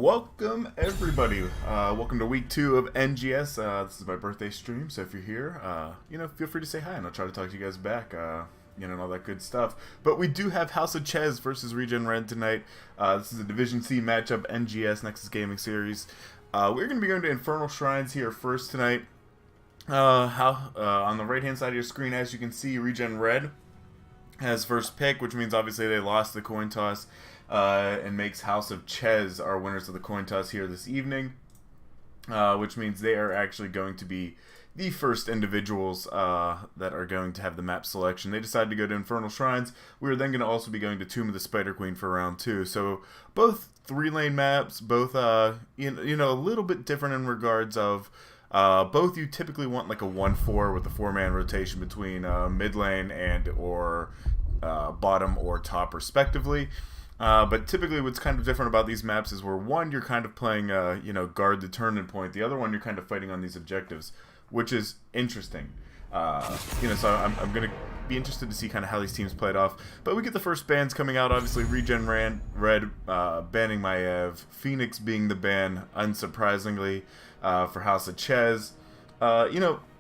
Welcome everybody. Welcome to week 2 of NGS. This is my birthday stream, so if you're here, feel free to say hi, and I'll try to talk to you guys back. And all that good stuff. But we do have House of Chez versus ReGen tonight. This is a Division C matchup, NGS Nexus Gaming Series. We're going to be going to Infernal Shrines here first tonight. On the right hand side of your screen, as you can see, ReGen Red has first pick, which means obviously they lost the coin toss, and makes House of Chez our winners of the coin toss here this evening, which means they are actually going to be the first individuals that are going to have the map selection. They decided to go to Infernal Shrines. We are then going to also be going to Tomb of the Spider Queen for round 2. So both 3-lane maps, both a little bit different in regards of both you typically want like a 1-4 with a 4-man rotation between mid lane and or bottom or top respectively. But typically what's kind of different about these maps is where one, you're kind of playing guard the turn point. The other one, you're kind of fighting on these objectives, which is interesting. So I'm going to be interested to see kind of how these teams played off. But we get the first bans coming out. Obviously, ReGen Red banning Maev, Phoenix being the ban, unsurprisingly, for House of Chez.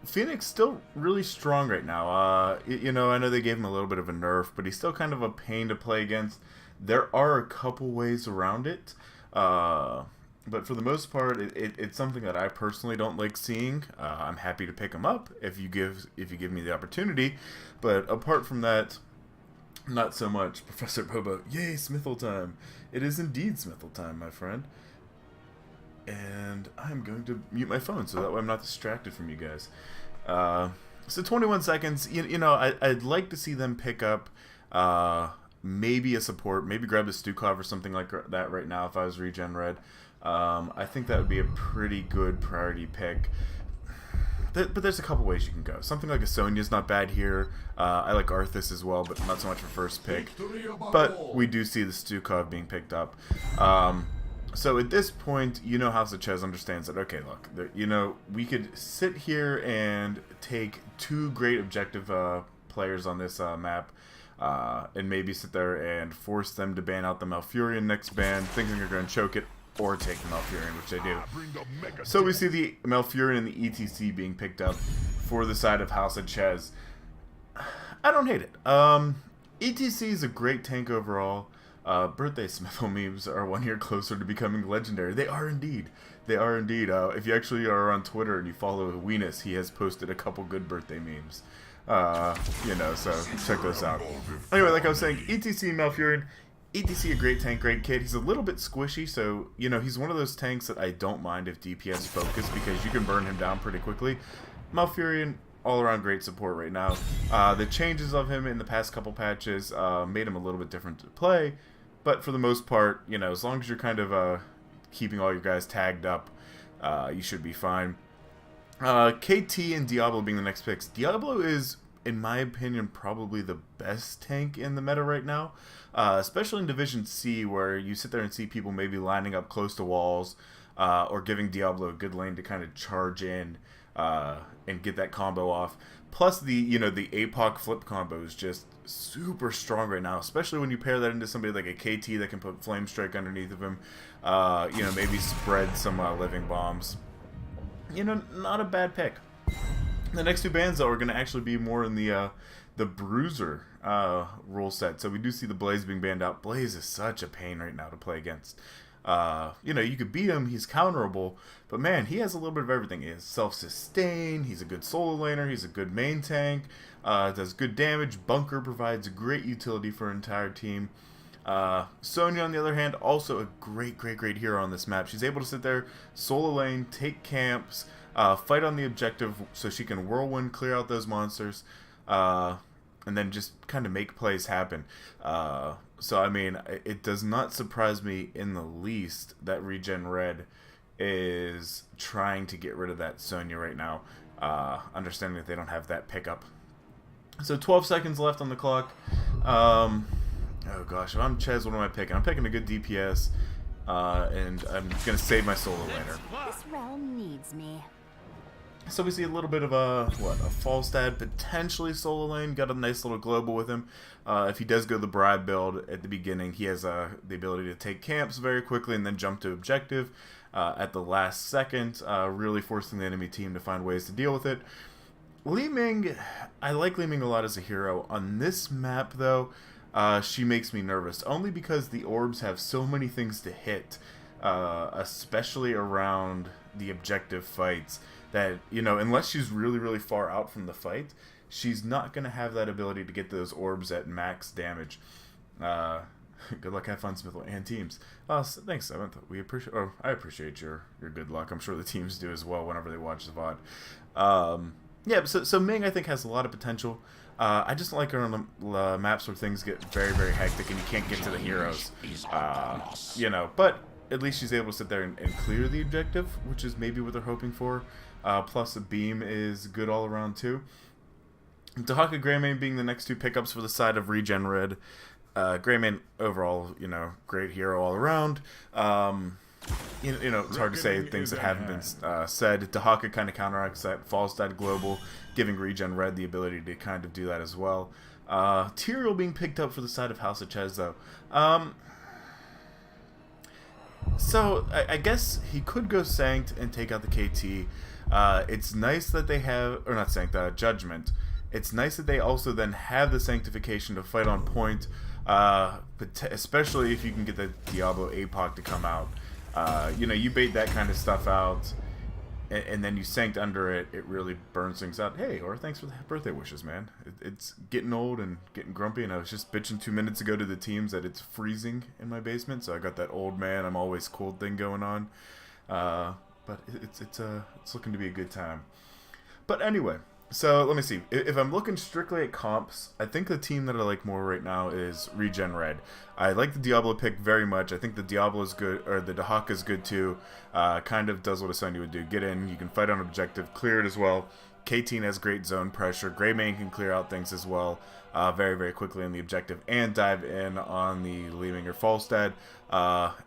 Phoenix still really strong right now. I know they gave him a little bit of a nerf, but he's still kind of a pain to play against. There are a couple ways around it. But for the most part, it's something that I personally don't like seeing. I'm happy to pick him up if you give me the opportunity. But apart from that, not so much. Professor Bobo, yay, Smithel time. It is indeed Smithel time, my friend. And I'm going to mute my phone so that way I'm not distracted from you guys. So 21 seconds. I'd like to see them pick up maybe a support, maybe grab a Stukov or something like that right now if I was ReGen Red. I think that would be a pretty good priority pick. But there's a couple ways you can go. Something like a Sonya's not bad here. I like Arthas as well, but not so much for first pick. But we do see the Stukov being picked up. So at this point, House of Chez understands that, okay, look, we could sit here and take 2 great objective players on this map, and maybe sit there and force them to ban out the Malfurion next ban, thinking they're going to choke it, or take the Malfurion, which they do. So we see the Malfurion and the ETC being picked up for the side of House of Chez. I don't hate it. ETC is a great tank overall. Birthday Smithel memes are 1 year closer to becoming legendary. They are indeed. They are indeed. If you actually are on Twitter and you follow Weenus, he has posted a couple good birthday memes. So check those out. Anyway, like I was saying, ETC Malfurion. ETC a great tank, great kid. He's a little bit squishy, so he's one of those tanks that I don't mind if DPS focus because you can burn him down pretty quickly. Malfurion, all around great support right now. The changes of him in the past couple patches made him a little bit different to play, but for the most part, as long as you're kind of keeping all your guys tagged up, you should be fine. KT and Diablo being the next picks. Diablo is, in my opinion, probably the best tank in the meta right now, especially in Division C, where you sit there and see people maybe lining up close to walls, or giving Diablo a good lane to kind of charge in and get that combo off. Plus the APOC flip combo is just super strong right now, especially when you pair that into somebody like a KT that can put Flame Strike underneath of him, maybe spread some living bombs. Not a bad pick. The next 2 bans, though, are going to actually be more in the Bruiser rule set. So we do see the Blaze being banned out. Blaze is such a pain right now to play against. You could beat him, he's counterable, but man, he has a little bit of everything. He has self-sustain, he's a good solo laner, he's a good main tank, does good damage, bunker provides great utility for an entire team. Sonya, on the other hand, also a great hero on this map. She's able to sit there, solo lane, take camps, fight on the objective so she can whirlwind clear out those monsters, and then just kind of make plays happen. So, I mean, it does not surprise me in the least that ReGen Red is trying to get rid of that Sonya right now, understanding that they don't have that pickup. So 12 seconds left on the clock. Oh gosh, if I'm Chez, what am I picking? I'm picking a good DPS, and I'm going to save my solo laner. This realm needs me. So we see a little bit of a Falstad potentially solo lane. Got a nice little global with him. If he does go the bribe build at the beginning, he has the ability to take camps very quickly and then jump to objective at the last second, really forcing the enemy team to find ways to deal with it. Li Ming, I like Li Ming a lot as a hero. On this map, though, she makes me nervous, only because the orbs have so many things to hit, especially around the objective fights, that, you know, unless she's really, really far out from the fight, she's not going to have that ability to get those orbs at max damage. Good luck, have fun, Smithel, and teams. Thanks, Seventh. We appreciate. Oh, I appreciate your good luck. I'm sure the teams do as well whenever they watch the VOD. Yeah, so Ming, I think, has a lot of potential. I just like her on the maps where things get very, very hectic and you can't get to the heroes. You know, but at least she's able to sit there and clear the objective, which is maybe what they're hoping for. Plus, the beam is good all around, too. Dahaka Greymane being the next two pickups for the side of ReGen Red. Greymane, overall, you know, great hero all around. You know, it's hard to say things that haven't been said. Dahaka kind of counteracts that. Falstad Global, giving ReGen Red the ability to kind of do that as well. Tyrael being picked up for the side of House of Chez, though. So, I guess he could go Sanct and take out the KT. It's nice that they have, or not Sanct, Judgment. It's nice that they also then have the Sanctification to fight on point, especially if you can get the Diablo APOC to come out. You know, you bait that kind of stuff out, and then you Sanct under it, it really burns things out. Hey, or thanks for the birthday wishes, man. It's getting old and getting grumpy, and I was just bitching 2 minutes ago to the teams that it's freezing in my basement, so I got that old man, I'm always cold thing going on. But it's looking to be a good time. But anyway, so let me see. If I'm looking strictly at comps, I think the team that I like more right now is ReGen Red. I like the Diablo pick very much. I think the Diablo is good, or the Dahaka is good too. Kind of does what a Sunny would do. Get in, you can fight on objective, clear it as well. K-Teen has great zone pressure. Greymane can clear out things as well very, very quickly on the objective and dive in on the Li Ming or Falstad,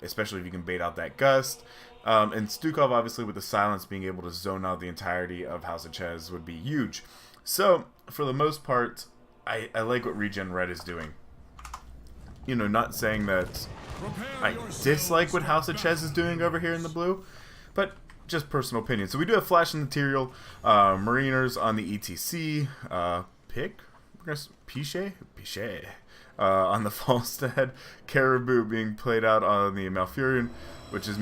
especially if you can bait out that Gust. And Stukov, obviously, with the silence, being able to zone out the entirety of House of Chez would be huge. So, for the most part, I like what ReGen Red is doing. You know, not saying that I dislike what House of Chez is doing over here in the blue, but just personal opinion. So we do have Flash and Material, Mariners on the ETC, Chez, on the Falstad, Caribou being played out on the Malfurion, which is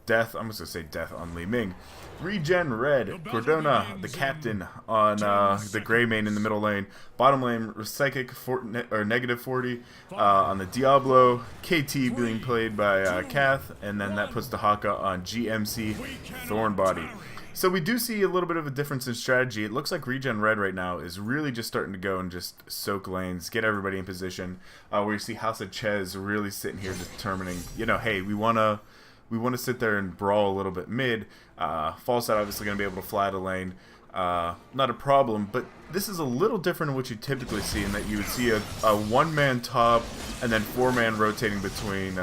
death. I'm just going to say death on Li Ming. ReGen Red, Cordona, the captain on the Greymane in the middle lane. Bottom lane, Psychic negative 40 on the Diablo. KT being played by Kath, and then that puts Dahaka on GMC Thornbody. So we do see a little bit of a difference in strategy. It looks like ReGen Red right now is really just starting to go and just soak lanes, get everybody in position, where you see House of Chez really sitting here determining, you know, hey, we want to sit there and brawl a little bit mid. Falstad obviously going to be able to fly the lane. Not a problem, but this is a little different than what you typically see, in that you would see a one-man top and then four-man rotating between,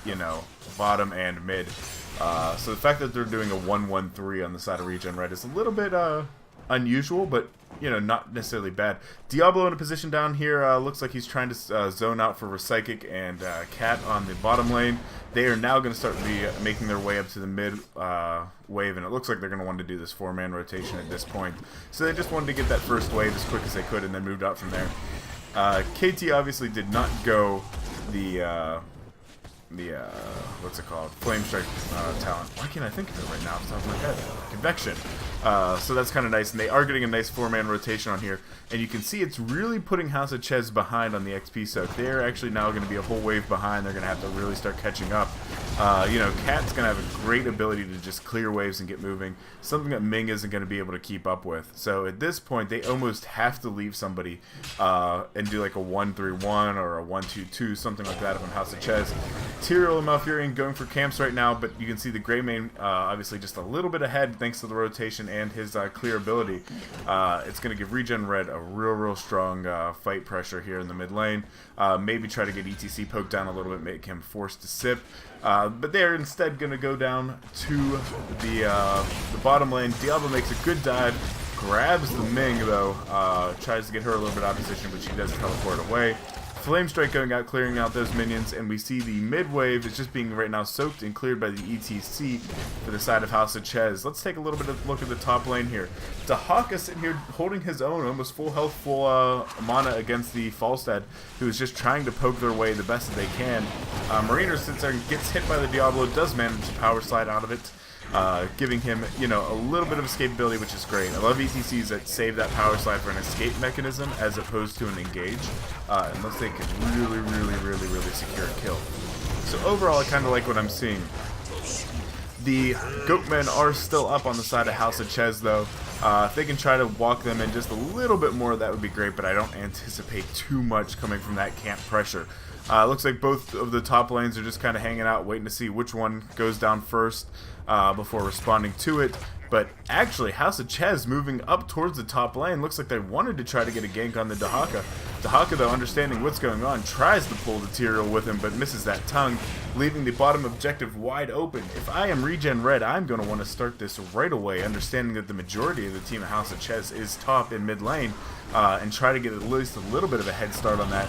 you know, bottom and mid. So the fact that they're doing a 1-1-3 on the side of ReGen Red is a little bit unusual, but, you know, not necessarily bad. Diablo in a position down here. Looks like he's trying to zone out for Psychic and Cat on the bottom lane. They are now going to start making their way up to the mid wave, and it looks like they're going to want to do this four-man rotation at this point. So they just wanted to get that first wave as quick as they could and then moved out from there. KT obviously did not go the what's it called? Flame Strike talent. Why can't I think of it right now off the top of my head? Convection. So that's kind of nice, and they are getting a nice four-man rotation on here. And you can see it's really putting House of Chez behind on the XP soak. They're actually now going to be a whole wave behind. They're going to have to really start catching up. You know, Cat's going to have a great ability to just clear waves and get moving, something that Ming isn't going to be able to keep up with. So at this point, they almost have to leave somebody and do like a 1-3-1 or a 1-2-2, something like that on House of Chez. Tyrael and Malfurion going for camps right now, but you can see the Greymane obviously just a little bit ahead thanks to the rotation and his clear ability. It's going to give ReGen Red a real strong fight pressure here in the mid lane. Maybe try to get ETC poked down a little bit, make him forced to sip. But they're instead going to go down to the bottom lane. Diablo makes a good dive, grabs the Ming though, tries to get her a little bit out of position, but she does teleport away. Flame Strike going out, clearing out those minions, and we see the mid wave is just being right now soaked and cleared by the ETC for the side of House of Chez. Let's take a little bit of a look at the top lane here. Dahaka sitting here holding his own, almost full health, full mana against the Falstad, who is just trying to poke their way the best that they can. Mariner sits there and gets hit by the Diablo, does manage to power slide out of it. Giving him, a little bit of escapability, which is great. I love ETCs that save that power slide for an escape mechanism as opposed to an engage, unless they can really secure a kill. So overall, I kind of like what I'm seeing. The Goatmen are still up on the side of House of Chez, though. If they can try to walk them in just a little bit more, that would be great, but I don't anticipate too much coming from that camp pressure. Looks like both of the top lanes are just kind of hanging out, waiting to see which one goes down first before responding to it. But actually, House of Chez moving up towards the top lane. Looks like they wanted to try to get a gank on the Dahaka. Dahaka, though, understanding what's going on, tries to pull the Tyrael with him, but misses that tongue, leaving the bottom objective wide open. If I am ReGen Red, I'm going to want to start this right away, understanding that the majority of the team of House of Chez is top in mid lane, and try to get at least a little bit of a head start on that.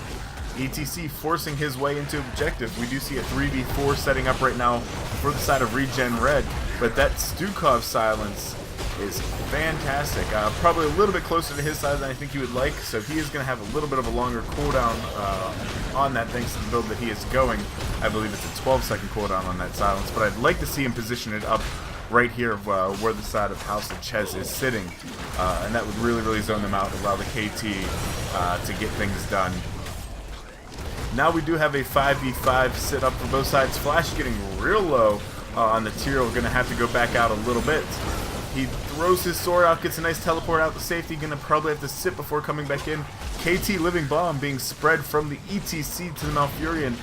ETC forcing his way into objective. We do see a 3v4 setting up right now for the side of ReGen Red, but that Stukov silence is fantastic. Probably a little bit closer to his side than I think he would like, so he is going to have a little bit of a longer cooldown on that thanks to the build that he is going. I believe it's a 12-second cooldown on that silence, but I'd like to see him position it up right here where the side of House of Chez is sitting, and that would really zone them out and allow the KT to get things done. Now we do have a 5v5 sit up for both sides. Flash getting real low on the Tyrael, going to have to go back out a little bit. He throws his sword out, gets a nice teleport out to safety, going to probably have to sit before coming back in. KT Living Bomb being spread from the ETC to the Malfurion.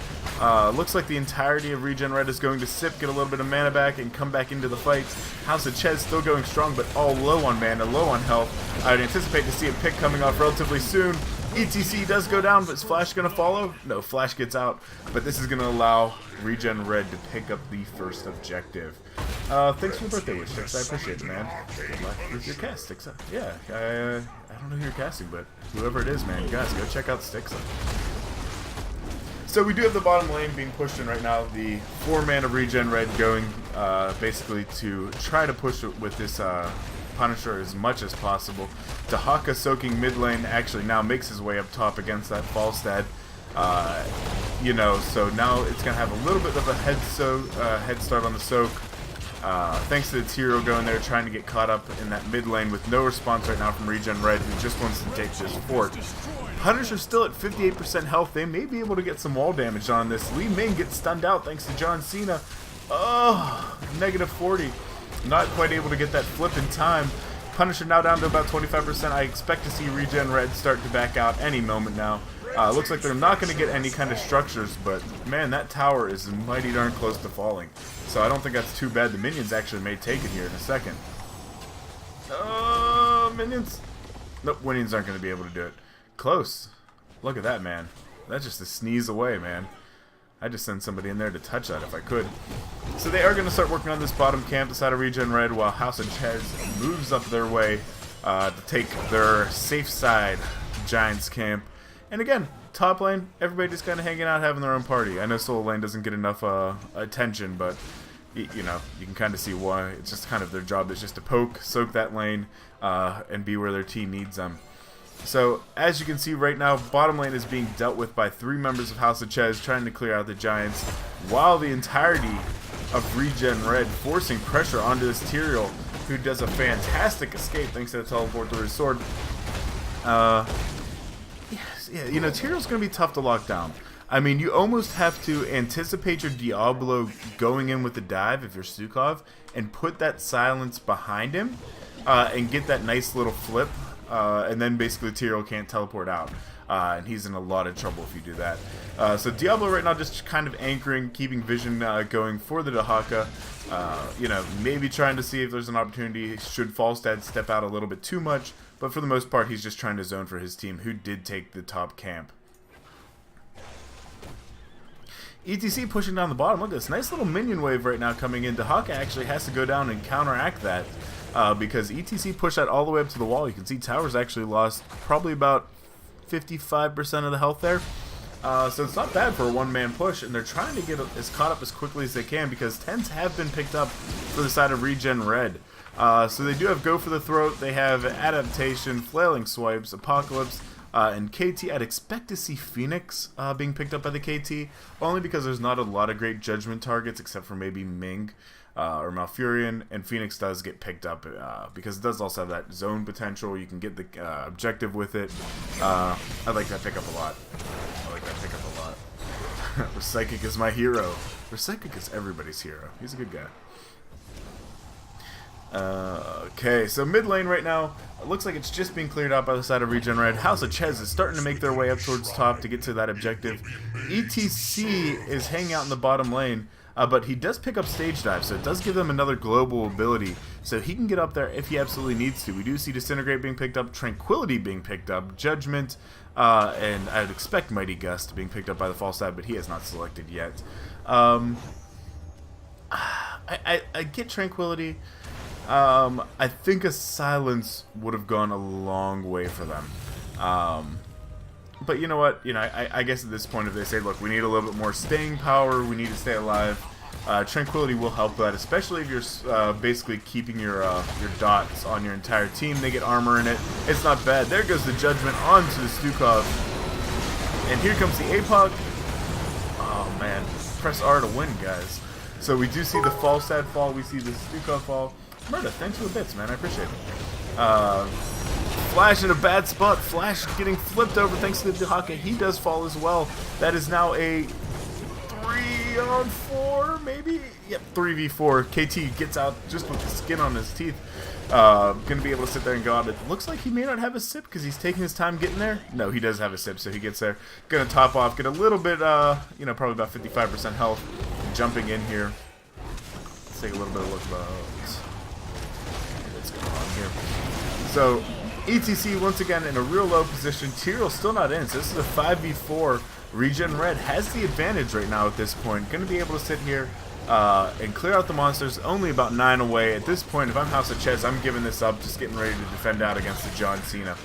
Looks like the entirety of ReGen Red is going to sip, get a little bit of mana back, and come back into the fight. House of Chez still going strong, but all low on mana, low on health. I would anticipate to see a pick coming off relatively soon. ETC does go down, but is Flash going to follow? No, Flash gets out, but this is going to allow ReGen Red to pick up the first objective. Thanks for the birthday wish, Stix. I appreciate it, man. Good luck with your cast, Stix. Yeah, I don't know who you're casting, but whoever it is, man, you guys go check out Stix. So we do have the bottom lane being pushed in right now. The 4-man of ReGen Red going basically to try to push it with this Punisher as much as possible. Dahaka soaking mid lane actually now makes his way up top against that Falstad. So now it's going to have a little bit of a head start on the soak. Thanks to the Tyrael going there trying to get caught up in that mid lane with no response right now from ReGen Red, who just wants to take this fort. Punisher's still at 58% health. They may be able to get some wall damage on this. Li Ming gets stunned out thanks to John Cena. Oh, negative 40. Not quite able to get that flip in time. Punisher now down to about 25%. I expect to see ReGen Red start to back out any moment now. Looks like they're not going to get any kind of structures, but man, that tower is mighty darn close to falling. So I don't think that's too bad. The minions actually may take it here in a second. Minions? Nope, minions aren't going to be able to do it. Close. Look at that, man. That's just a sneeze away, man. I'd just send somebody in there to touch that if I could. So they are going to start working on this bottom camp, the side of ReGen Red, while House of Chez moves up their way to take their safe side Giants camp. And again, top lane, everybody just kind of hanging out, having their own party. I know solo lane doesn't get enough attention, but you can kind of see why. It's just kind of their job is just to poke, soak that lane, and be where their team needs them. So, as you can see right now, bottom lane is being dealt with by 3 members of House of Chez trying to clear out the Giants, while the entirety of ReGen Red forcing pressure onto this Tyrael, who does a fantastic escape thanks to the teleport through his sword. Tyrael's going to be tough to lock down. I mean, you almost have to anticipate your Diablo going in with the dive if you're Stukov, and put that silence behind him, and get that nice little flip. And then basically Tyrael can't teleport out, and he's in a lot of trouble if you do that. So Diablo right now just kind of anchoring, keeping vision going for the Dahaka. Maybe trying to see if there's an opportunity should Falstad step out a little bit too much, but for the most part he's just trying to zone for his team, who did take the top camp. ETC pushing down the bottom. Look at this nice little minion wave right now coming in. Dehaka actually has to go down and counteract that because ETC pushed that all the way up to the wall. You can see Towers actually lost probably about 55% of the health there. So it's not bad for a one-man push, and they're trying to get as caught up as quickly as they can because 10s have been picked up for the side of ReGen Red. So they do have Go for the Throat, they have Adaptation, Flailing Swipes, Apocalypse, and KT. I'd expect to see Phoenix being picked up by the KT, only because there's not a lot of great Judgment targets except for maybe Ming or Malfurion, and Phoenix does get picked up because it does also have that zone potential. You can get the objective with it. I like that pickup a lot. Psychic is my hero. Psychic is everybody's hero. He's a good guy. Okay, so mid lane right now, it looks like it's just being cleared out by the side of ReGen Red. House of Chez is starting to make their way up towards top to get to that objective. ETC is hanging out in the bottom lane, but he does pick up Stage Dive, so it does give them another global ability, so he can get up there if he absolutely needs to. We do see Disintegrate being picked up, Tranquility being picked up, Judgment, and I'd expect Mighty Gust being picked up by the false side, but he has not selected yet. I get Tranquility. I think a Silence would have gone a long way for them. But you know what? I guess at this point, if they say, look, we need a little bit more staying power, we need to stay alive, Tranquility will help that, especially if you're basically keeping your dots on your entire team. They get armor in it. It's not bad. There goes the Judgment onto the Stukov. And here comes the APOC. Oh, man. Press R to win, guys. So we do see the Falstad fall. We see the Stukov fall. Murda, thanks for the bits, man. I appreciate it. Flash in a bad spot. Flash getting flipped over thanks to the Dehaka. He does fall as well. That is now a 3-on-4, maybe? Yep, 3v4. KT gets out just with the skin on his teeth. Gonna be able to sit there and go out. It looks like he may not have a sip because he's taking his time getting there. No, he does have a sip, so he gets there. Gonna top off, get a little bit, probably about 55% health. Jumping in here. Let's take a little bit of a look about what's going on here. So, ETC once again in a real low position. Tyrell still not in, so this is a 5v4. ReGen Red has the advantage right now at this point. Going to be able to sit here and clear out the monsters. Only about 9 away. At this point, if I'm House of Chez, I'm giving this up, just getting ready to defend out against the John Cena.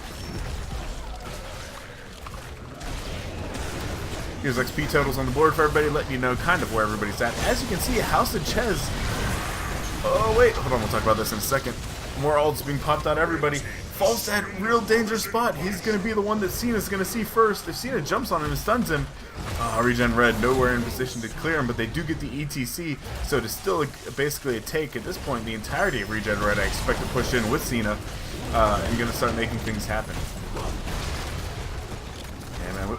Here's XP totals on the board for everybody, letting you know kind of where everybody's at. As you can see, House of Chez... Oh, wait. Hold on, we'll talk about this in a second. More ults being popped out everybody. Falls to that real dangerous spot. He's going to be the one that Cena's going to see first. If Cena jumps on him and stuns him, ReGen Red nowhere in position to clear him, but they do get the ETC, so it is still basically a take. At this point, the entirety of ReGen Red I expect to push in with Cena and going to start making things happen.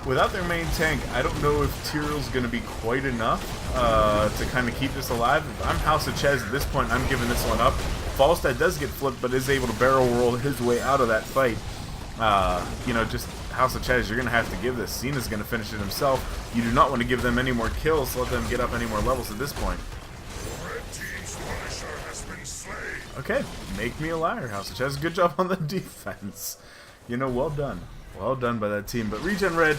Without their main tank, I don't know if Tyrell's going to be quite enough to kind of keep this alive. If I'm House of Chez at this point, I'm giving this one up. Falstad does get flipped, but is able to barrel roll his way out of that fight. Just House of Chez, you're going to have to give this. Cena's going to finish it himself. You do not want to give them any more kills, let them get up any more levels at this point. Okay, make me a liar, House of Chez. Good job on the defense. Well done. Well done by that team. But ReGen Red,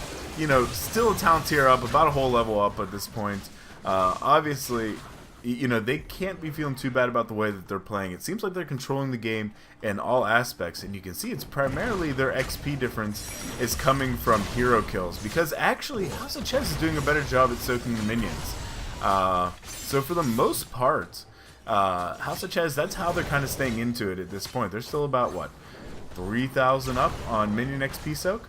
still a talent tier up, about a whole level up at this point. Obviously, they can't be feeling too bad about the way that they're playing. It seems like they're controlling the game in all aspects, and you can see it's primarily their XP difference is coming from hero kills, because actually House of Chez is doing a better job at soaking the minions. So for the most part, House of Chez, that's how they're kind of staying into it at this point. They're still about, what, 3,000 up on minion XP soak?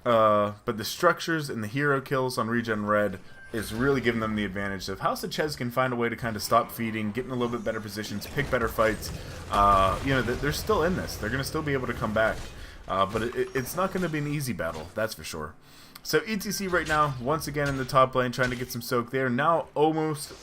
But the structures and the hero kills on ReGen Red is really giving them the advantage. So if House of Chez can find a way to kind of stop feeding, get in a little bit better positions, pick better fights, they're still in this. They're going to still be able to come back. But it's not going to be an easy battle, that's for sure. So ETC right now, once again in the top lane, trying to get some soak there. Now almost...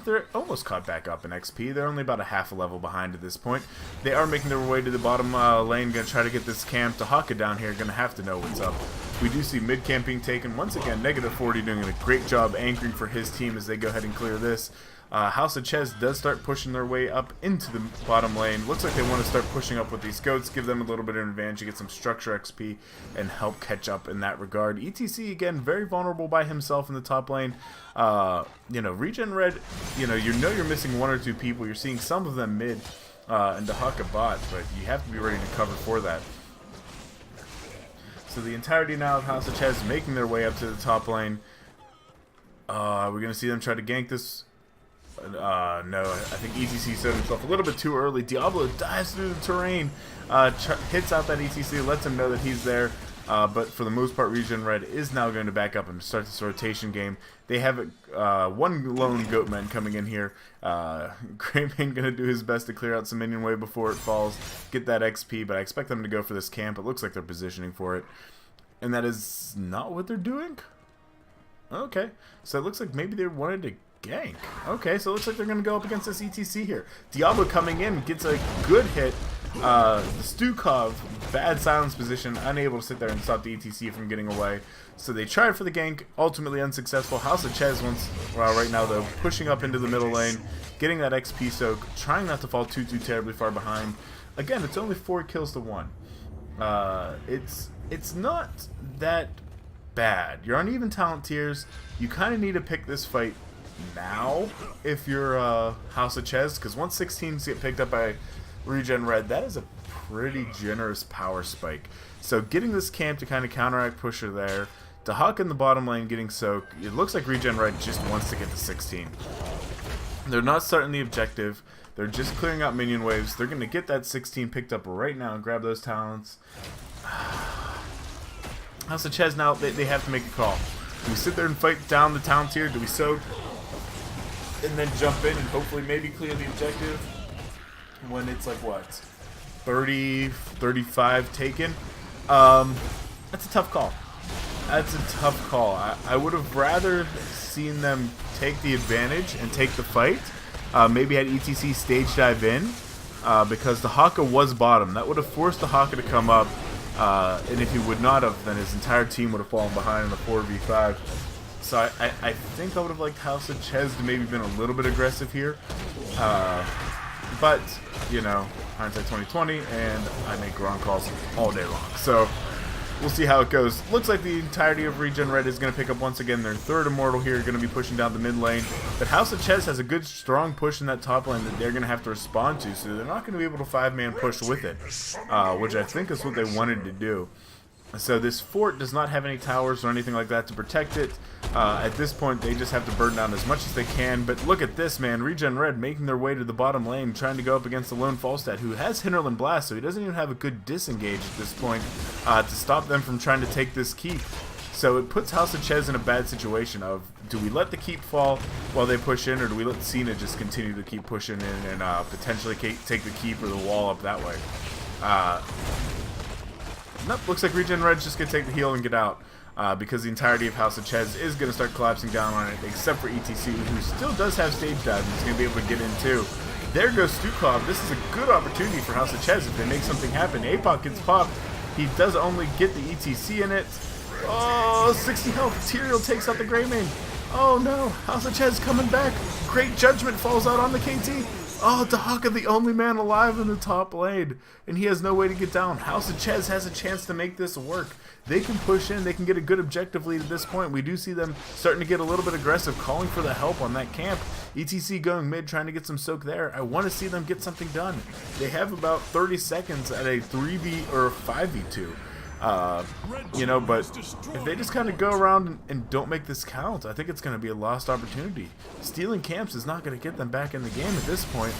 they're almost caught back up in XP. They're only about a half a level behind at this point. They are making their way to the bottom lane, going to try to get this camp. Dehaka down here, going to have to know what's up. We do see mid camp being taken. Once again, -40 doing a great job anchoring for his team as they go ahead and clear this. House of Chez does start pushing their way up into the bottom lane. Looks like they want to start pushing up with these goats, give them a little bit of an advantage to get some structure XP and help catch up in that regard. ETC, again, very vulnerable by himself in the top lane. You know, ReGen Red, you know you're missing one or two people. You're seeing some of them mid and Dahaka bot, but you have to be ready to cover for that. So the entirety now of House of Chez making their way up to the top lane. We're going to see them try to gank this. No, I think ETC set himself a little bit too early. Diablo dives through the terrain, hits out that ETC, lets him know that he's there. But for the most part, ReGen Red is now going to back up and start this rotation game. They have one lone Goatman coming in here. Greymane going to do his best to clear out some minion wave before it falls, get that XP, but I expect them to go for this camp. It looks like they're positioning for it. And that is not what they're doing? Okay, so it looks like maybe they wanted to gank. Okay, so it looks like they're going to go up against this ETC here. Diablo coming in, gets a good hit. Stukov, bad silence position, unable to sit there and stop the ETC from getting away. So they tried for the gank, ultimately unsuccessful. House of Chez right now though, pushing up into the middle lane, getting that XP soak, trying not to fall too terribly far behind. Again, it's only 4 kills to 1. It's not that bad. You're on even talent tiers. You kind of need to pick this fight now if you're House of Chez, because once 16s get picked up by ReGen Red, that is a pretty generous power spike. So getting this camp to kind of counteract pusher there. Dahaka in the bottom lane getting soaked. It looks like ReGen Red just wants to get to 16. They're not starting the objective. They're just clearing out minion waves. They're going to get that 16 picked up right now and grab those talents. House of Chez now, they have to make a call. Do we sit there and fight down the town tier? Do we soak and then jump in and hopefully maybe clear the objective when it's like what, 30, 35 taken? That's a tough call. That's a tough call. I would have rather seen them take the advantage and take the fight. Maybe had ETC stage dive in because the Haka was bottom. That would have forced the Haka to come up. And if he would not have, then his entire team would have fallen behind in the 4v5. So I think I would have liked House of Chez to maybe been a little bit aggressive here. But, you know, hindsight 2020, and I make wrong calls all day long. So we'll see how it goes. Looks like the entirety of ReGen Red is going to pick up once again their third immortal here, going to be pushing down the mid lane. But House of Chez has a good, strong push in that top lane that they're going to have to respond to, so they're not going to be able to 5-man push with it, which I think is what they wanted to do. So this fort does not have any towers or anything like that to protect it. At this point, they just have to burn down as much as they can. But look at this, man. ReGen Red making their way to the bottom lane, trying to go up against the lone Falstad, who has Hinterland Blast, so he doesn't even have a good disengage at this point to stop them from trying to take this keep. So it puts House of Chez in a bad situation of, do we let the keep fall while they push in, or do we let Cena just continue to keep pushing in and potentially take the keep or the wall up that way? Nope, looks like ReGen Red's just going to take the heal and get out. Because the entirety of House of Chez is going to start collapsing down on it, except for ETC, who still does have stage dive and is going to be able to get in too. There goes Stukov. This is a good opportunity for House of Chez if they make something happen. APOC gets popped. He does only get the ETC in it. Oh, 60 health. Tyrael takes out the Greymane. Oh no, House of Chez coming back. Great Judgment falls out on the KT. Oh, Dahaka, the only man alive in the top lane, and he has no way to get down. House of Chez has a chance to make this work. They can push in, they can get a good objective lead at this point. We do see them starting to get a little bit aggressive, calling for the help on that camp. ETC going mid, trying to get some soak there. I want to see them get something done. They have about 30 seconds at a 3v or 5v2. You know, but if they just kind of go around and don't make this count, I think it's going to be a lost opportunity. Stealing camps is not going to get them back in the game at this point,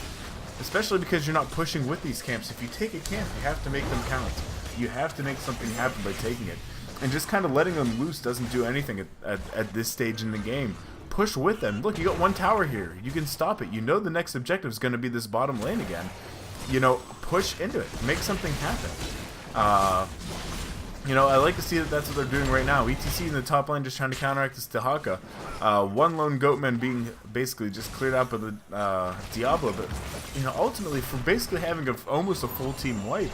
especially because you're not pushing with these camps. If you take a camp, you have to make them count. You have to make something happen by taking it. And just kind of letting them loose doesn't do anything at this stage in the game. Push with them. Look, you got one tower here. You can stop it. You know the next objective is going to be this bottom lane again. You know, push into it. Make something happen. You know, I like to see that that's what they're doing right now. ETC in the top lane just trying to counteract this Dahaka. One lone Goatman being basically just cleared out by the Diablo, but, you know, ultimately for basically having almost a full team wipe,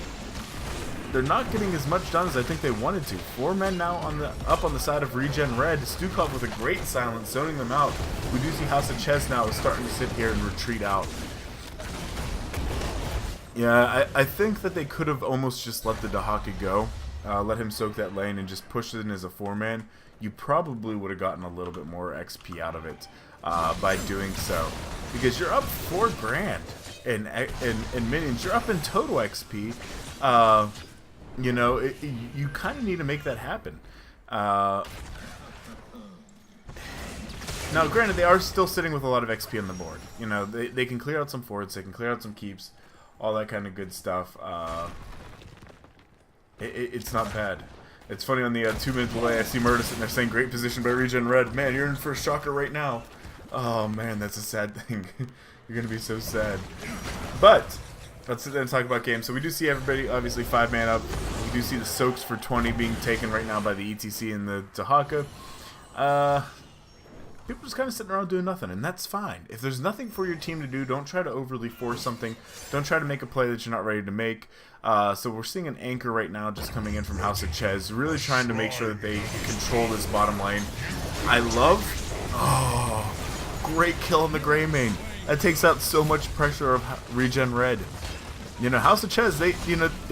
they're not getting as much done as I think they wanted to. 4 men now up on the side of ReGen Red. Stukov with a great silence, zoning them out. We do see House of Chez now is starting to sit here and retreat out. Yeah, I think that they could have almost just let the Dahaka go, let him soak that lane and just push it in as a 4-man. You probably would have gotten a little bit more XP out of it by doing so, because you're up 4 grand in minions. You're up in total XP. You know, you kind of need to make that happen. Now, granted, they are still sitting with a lot of XP on the board. You know, they can clear out some forwards, they can clear out some keeps, all that kind of good stuff. It's not bad. It's funny, on the 2-minute delay, I see Murda sitting there saying, great position by ReGen Red. Man, you're in for a shocker right now. Oh, man, that's a sad thing. You're going to be so sad. But let's sit there and talk about games. So we do see everybody, obviously, 5-man up. We do see the soaks for 20 being taken right now by the ETC and the Dahaka. People just kind of sitting around doing nothing, and that's fine. If there's nothing for your team to do, don't try to overly force something. Don't try to make a play that you're not ready to make. So we're seeing an anchor right now just coming in from House of Chez, really trying to make sure that they control this bottom lane. I love... Oh, great kill on the Grey Mane. That takes out so much pressure of ReGen Red. You know, House of Chez, it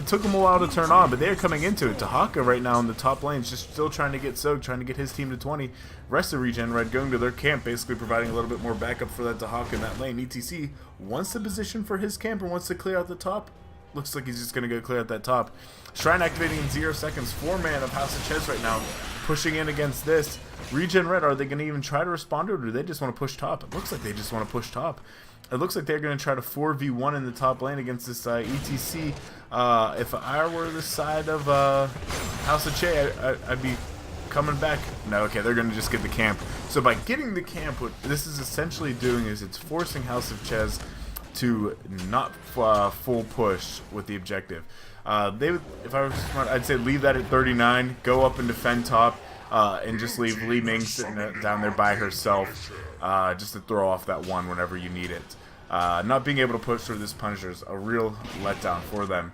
took them a while to turn on, but they're coming into it. Dahaka right now in the top lane is just still trying to get soaked, trying to get his team to 20. Rest of ReGen Red going to their camp, basically providing a little bit more backup for that Dahaka in that lane. ETC wants the position for his camp and wants to clear out the top. Looks like he's just going to go clear out that top. Shrine activating in 0 seconds. 4-man of House of Chez right now, pushing in against this. ReGen Red, are they going to even try to respond to it, or do they just want to push top? It looks like they just want to push top. It looks like they're going to try to 4v1 in the top lane against this ETC. If I were the side of House of Chez, I'd be coming back. No, okay, they're going to just get the camp. So by getting the camp, what this is essentially doing is it's forcing House of Chez to not full push with the objective. If I was smart, I'd say leave that at 39, go up and defend top, and just leave Li Ming sitting down there by herself, just to throw off that one whenever you need it. Not being able to push through this Punisher is a real letdown for them.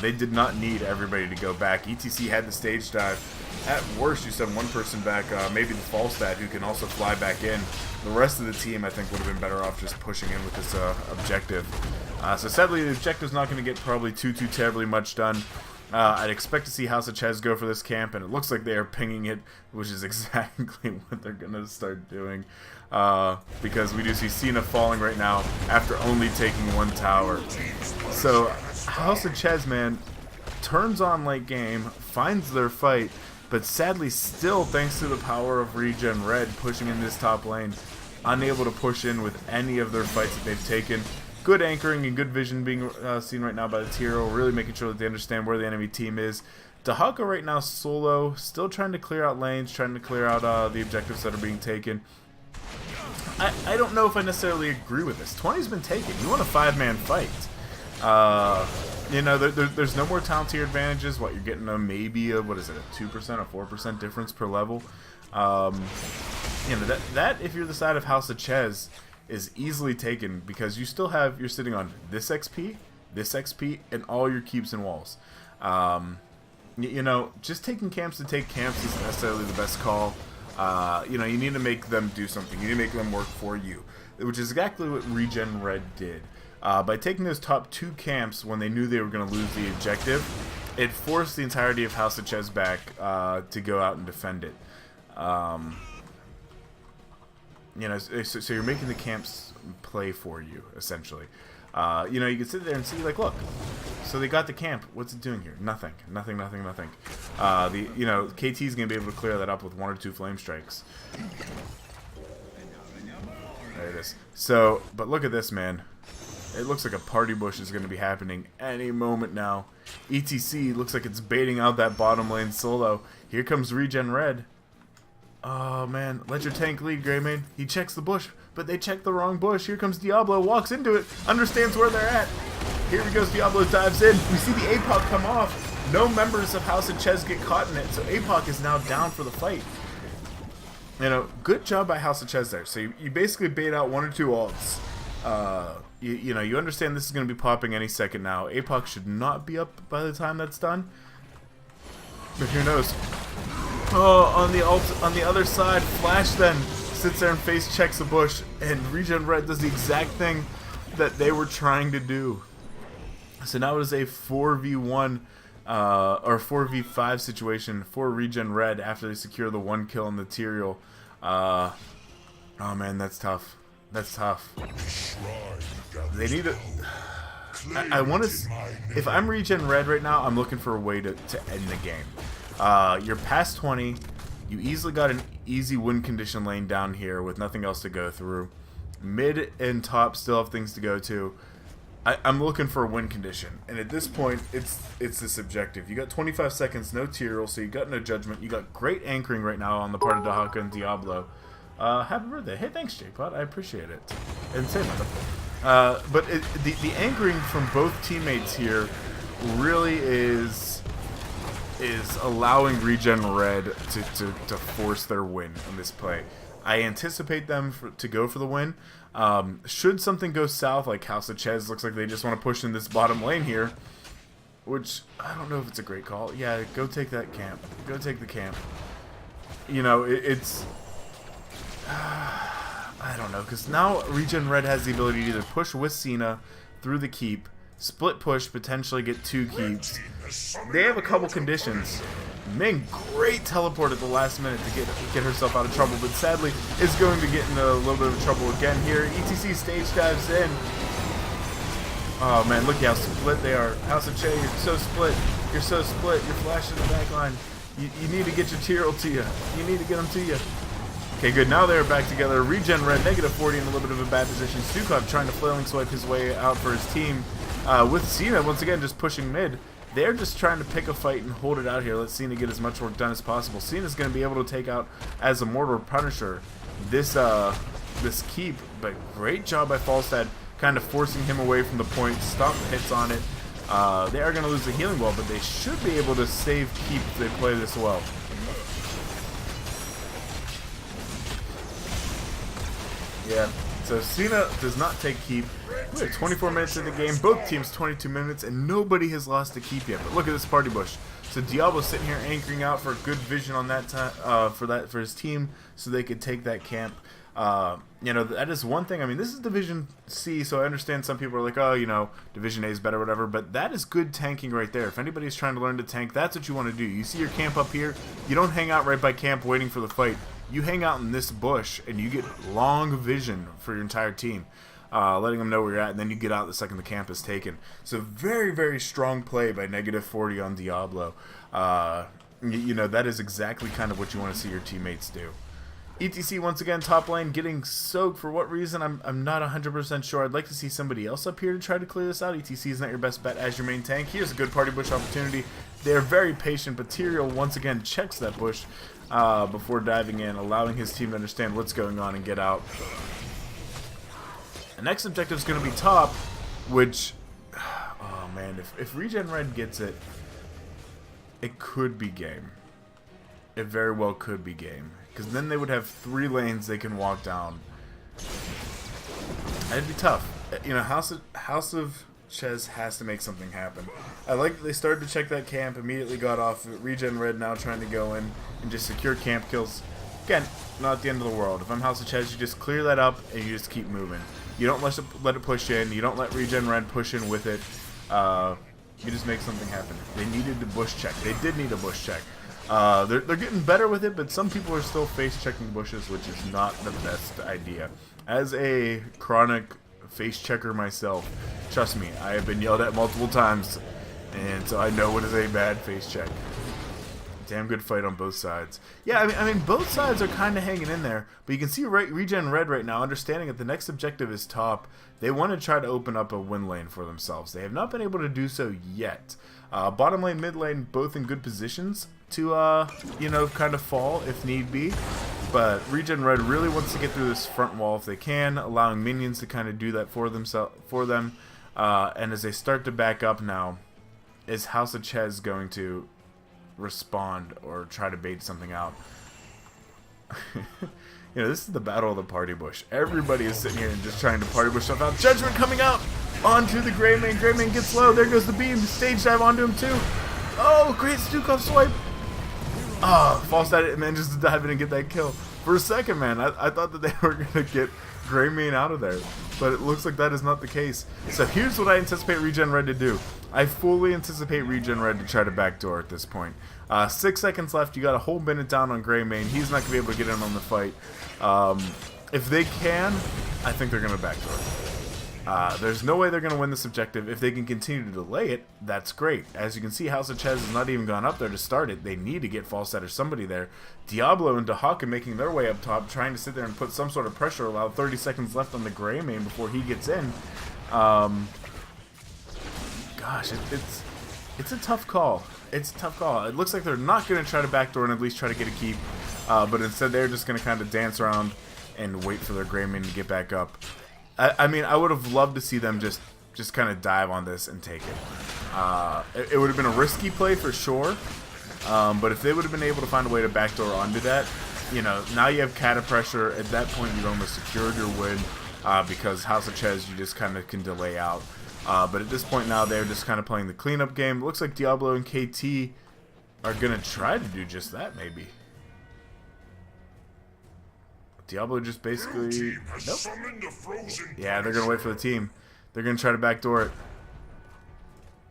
They did not need everybody to go back. ETC had the stage dive. At worst, you send one person back, maybe the Falstad, who can also fly back in. The rest of the team, I think, would have been better off just pushing in with this objective. So sadly, the objective's not going to get probably too terribly much done. I'd expect to see House of Chez go for this camp, and it looks like they are pinging it, which is exactly what they're going to start doing. Because we do see Cena falling right now after only taking 1 tower. So House of Chez, man, turns on late game, finds their fight, but sadly still, thanks to the power of ReGen Red pushing in this top lane, unable to push in with any of their fights that they've taken. Good anchoring and good vision being seen right now by the Tiro, really making sure that they understand where the enemy team is. Dahaka right now solo, still trying to clear out lanes, trying to clear out the objectives that are being taken. I don't know if I necessarily agree with this. 20's been taken. You want a 5-man fight. You know, there's no more talent tier advantages. What, you're getting maybe a, what is it, a 2% or 4% difference per level. You know, that if you're the side of House of Chez, is easily taken, because you still have, you're sitting on this XP, and all your keeps and walls. You know, just taking camps to take camps isn't necessarily the best call. You know, you need to make them do something. You need to make them work for you, which is exactly what ReGen Red did. By taking those top 2 camps when they knew they were going to lose the objective, it forced the entirety of House of Chez back to go out and defend it. You know, so you're making the camps play for you, essentially. You know, you can sit there and see, like, look, so they got the camp. What's it doing here? Nothing. You know, KT's gonna be able to clear that up with 1 or 2 flame strikes. There it is. So, but look at this, man. It looks like a party bush is gonna be happening any moment now. ETC looks like it's baiting out that bottom lane solo. Here comes ReGen Red. Oh man, let your tank lead, Greymane. He checks the bush, but they check the wrong bush. Here comes Diablo, walks into it, understands where they're at. Here he goes, Diablo dives in. We see the APOC come off. No members of House of Chez get caught in it, so APOC is now down for the fight. You know, good job by House of Chez there. So you basically bait out 1 or 2 ults. You know, you understand this is going to be popping any second now. APOC should not be up by the time that's done. But who knows? Oh, on the other side, Flash then sits there and face checks a bush, and ReGen Red does the exact thing that they were trying to do. So now it is a 4v1 or 4v5 situation for ReGen Red after they secure the 1 kill on the Tyrael. Oh man, that's tough. That's tough. They need to... I want to... If I'm ReGen Red right now, I'm looking for a way to end the game. You're past 20. You easily got an easy win condition lane down here with nothing else to go through. Mid and top still have things to go to. I'm looking for a win condition, and at this point, it's this objective. You got 25 seconds, no Tyrael, so you got no judgment. You got great anchoring right now on the part of Dahaka and Diablo. Happy birthday! Hey, thanks, J-Pod. I appreciate it. And say that. But the anchoring from both teammates here really is allowing ReGen Red to force their win in this play. I anticipate them to go for the win. Should something go south, like House of Chez looks like they just want to push in this bottom lane here, which I don't know if it's a great call. Yeah, go take that camp. Go take the camp. You know, it's... I don't know, because now ReGen Red has the ability to either push with Cena through the keep, split push, potentially get 2 keeps. They have a couple conditions. Ming, great teleport at the last minute to get herself out of trouble, but sadly is going to get in a little bit of trouble again here. ETC stage dives in. Oh man, look how split they are. House of Che, you're so split. You're so split. You're flashing the back line. You need to get your Tyrael to you. You need to get them to you. Okay, good. Now they're back together. ReGen Red, -40 in a little bit of a bad position. Stukov trying to flailing swipe his way out for his team. With Cena, once again, just pushing mid. They're just trying to pick a fight and hold it out here. Let Cena get as much work done as possible. Cena's going to be able to take out, as a mortal Punisher, this keep. But great job by Falstad, kind of forcing him away from the point. Stop the hits on it. They are going to lose the healing wall, but they should be able to save keep if they play this well. Yeah, so Cena does not take keep. We're 24 minutes in the game, both teams 22 minutes, and nobody has lost a keep yet. But look at this party bush. So Diablo's sitting here anchoring out for good vision on that time, for his team, so they could take that camp. You know, that is one thing. I mean, this is Division C, so I understand some people are like, oh, you know, Division A is better, whatever. But that is good tanking right there. If anybody's trying to learn to tank, that's what you want to do. You see your camp up here, you don't hang out right by camp waiting for the fight. You hang out in this bush, and you get long vision for your entire team, letting them know where you're at, and then you get out the second the camp is taken. So very, very strong play by -40 on Diablo. You know, that is exactly kind of what you want to see your teammates do. ETC once again top lane getting soaked. For what reason, I'm not 100% sure. I'd like to see somebody else up here to try to clear this out. ETC is not your best bet as your main tank. Here's a good party bush opportunity. They're very patient, but Tyrael once again checks that bush before diving in, allowing his team to understand what's going on and get out. The next objective is going to be top, which, oh man, if ReGen Red gets it, it could be game. It very well could be game. Because then they would have 3 lanes they can walk down. It'd be tough. You know, House of Chez has to make something happen. I like that they started to check that camp, immediately got off. ReGen Red now trying to go in and just secure camp kills. Again, not the end of the world. If I'm House of Chez, you just clear that up and you just keep moving. You don't let it push in. You don't let ReGen Red push in with it. You just make something happen. They needed the bush check. They did need a bush check. They're getting better with it, but some people are still face checking bushes, which is not the best idea. As a chronic face checker myself, trust me, I have been yelled at multiple times, and so I know what is a bad face check. Damn good fight on both sides. Yeah, I mean both sides are kind of hanging in there, but you can see ReGen Red right now, understanding that the next objective is top. They want to try to open up a win lane for themselves. They have not been able to do so yet. Bottom lane, mid lane, both in good positions to, you know, kind of fall if need be. But ReGen Red really wants to get through this front wall if they can, allowing minions to kind of do that for them. And as they start to back up now, is House of Chez going to respond or try to bait something out? You know, this is the battle of the party bush. Everybody is sitting here and just trying to party bush stuff out. Judgment coming out onto the Greymane. Greymane gets low. There goes the beam. Stage dive onto him too. Oh, great Stukov swipe. Oh, false at it and then just dive in and get that kill. For a second, man, I thought that they were going to get Greymane out of there. But it looks like that is not the case. So here's what I anticipate ReGen Red to do. I fully anticipate ReGen Red to try to backdoor at this point. 6 seconds left. You got a whole minute down on Greymane. He's not going to be able to get in on the fight. If they can, I think they're going to backdoor. There's no way they're going to win this objective. If they can continue to delay it, that's great. As you can see, House of Chez has not even gone up there to start it. They need to get Falset or somebody there. Diablo and Dahaka making their way up top, trying to sit there and put some sort of pressure. Allow 30 seconds left on the Greymane before he gets in. Gosh, it's a tough call. It's a tough call. It looks like they're not going to try to backdoor and at least try to get a keep. But instead, they're just going to kind of dance around and wait for their Greymane to get back up. I mean, I would have loved to see them just kind of dive on this and take it. It would have been a risky play for sure, but if they would have been able to find a way to backdoor onto that, you know, now you have Cata pressure. At that point, you've almost secured your win because House of Chez you just kind of can delay out. But at this point now, they're just kind of playing the cleanup game. It looks like Diablo and KT are going to try to do just that, maybe. Diablo just basically... Nope. Yeah, they're going to wait for the team. They're going to try to backdoor it.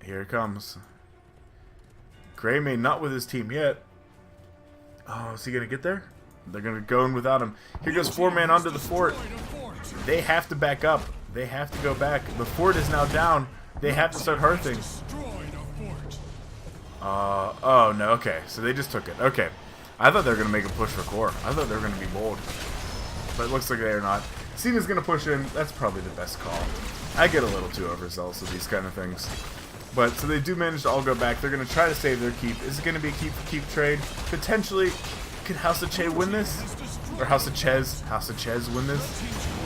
Here it comes. Greymane not with his team yet. Oh, is he going to get there? They're going to go in without him. Here goes 4-man onto the fort. They have to back up. They have to go back. The fort is now down. They have to start hearthing. Oh, no. Okay, so they just took it. Okay. I thought they were going to make a push for core. I thought they were going to be bold. But it looks like they're not. Cena's going to push in. That's probably the best call. I get a little too overzealous with these kind of things. But, so they do manage to all go back. They're going to try to save their keep. Is it going to be a keep trade? Potentially. Could House of Chez win this? Or House of Chez win this?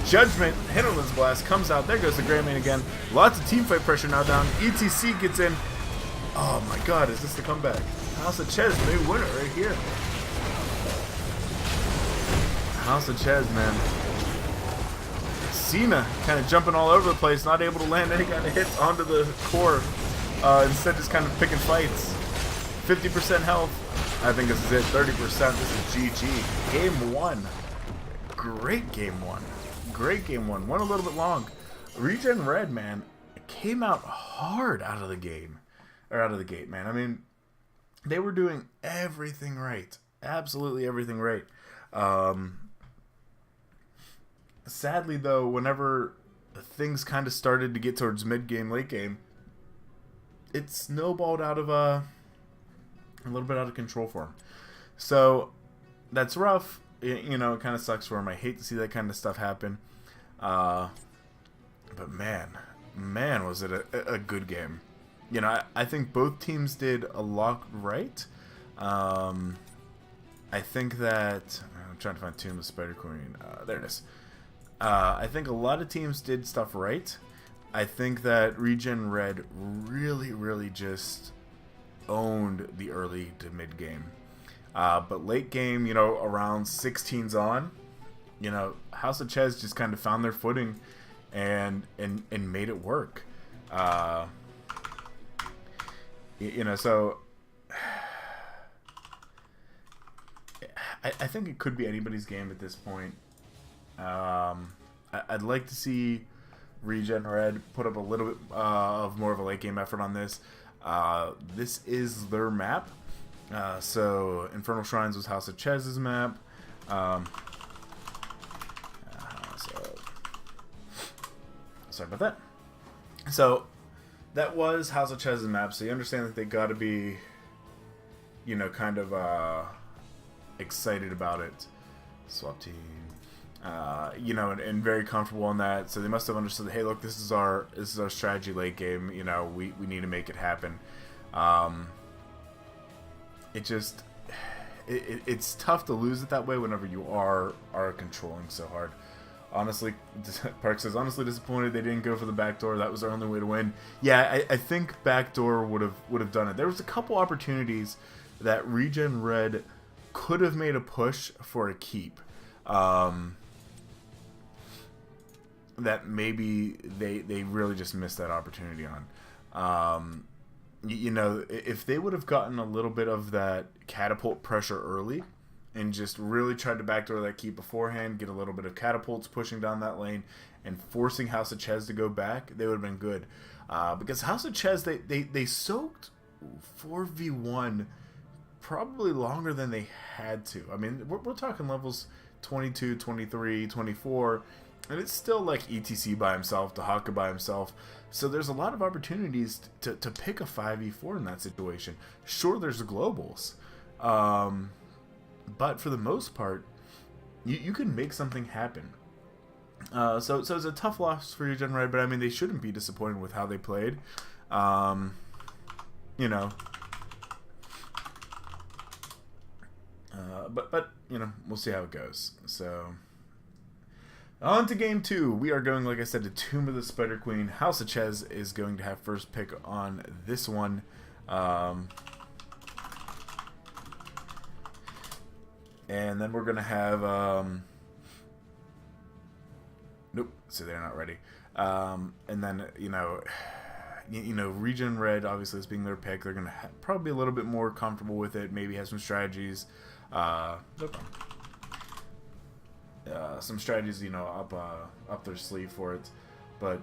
Judgment, Hinterland's Blast comes out. There goes the Greymane again. Lots of teamfight pressure now down. ETC gets in. Oh my god, is this the comeback? House of Chez, new winner right here. House of Chez, man. Cena kind of jumping all over the place, not able to land any kind of hits onto the core. Instead, just kind of picking fights. 50% health. I think this is it. 30%. This is GG. Game 1. Great game 1. Great game 1. Went a little bit long. ReGen Red, man, came out hard out of the game. Or out of the gate, man. I mean, they were doing everything right. Absolutely everything right. Sadly, though, whenever things kind of started to get towards mid-game, late game, it snowballed out of a little bit out of control for him. So that's rough. You know, it kind of sucks for him. I hate to see that kind of stuff happen. But man, was it a good game. You know, I think both teams did a lot right. I think that... I'm trying to find Tomb of the Spider Queen. There it is. I think a lot of teams did stuff right. I think that ReGen Red really just owned the early to mid game. But late game, you know, around 16s on, you know, House of Chez just kind of found their footing and made it work. You know, so I think it could be anybody's game at this point. I'd like to see ReGen Red put up a little bit of more of a late game effort on this. This is their map. So Infernal Shrines was House of Chez's map. Sorry about that. So that was House of Chez's map. So you understand that they got to be, you know, kind of excited about it. Swap team. You know, and very comfortable on that. So they must have understood that, hey, look, this is our strategy late game. You know, we need to make it happen. It's tough to lose it that way whenever you are controlling so hard. Honestly, Park says, honestly disappointed they didn't go for the backdoor. That was their only way to win. Yeah, I think backdoor would have done it. There was a couple opportunities that ReGen Red could have made a push for a keep. that maybe they really just missed that opportunity on. You know, if they would have gotten a little bit of that catapult pressure early and just really tried to backdoor that keep beforehand, get a little bit of catapults pushing down that lane and forcing House of Chez to go back, they would have been good. Because House of Chez, they soaked 4v1 probably longer than they had to. I mean, we're talking levels 22, 23, 24, and it's still like ETC by himself, Dahaka by himself. So there's a lot of opportunities to pick a 5v4 in that situation. Sure, there's globals. But for the most part, you can make something happen. So it's a tough loss for ReGen Red, but I mean, they shouldn't be disappointed with how they played. You know. But you know, we'll see how it goes. So on to game 2. We are going, like I said, to Tomb of the Spider Queen. House of Chez is going to have first pick on this one. And then we're going to have... nope, so they're not ready. And then, you know, ReGen Red obviously is being their pick. They're going to probably be a little bit more comfortable with it. Maybe have some strategies. Some strategies, you know, up their sleeve for it. But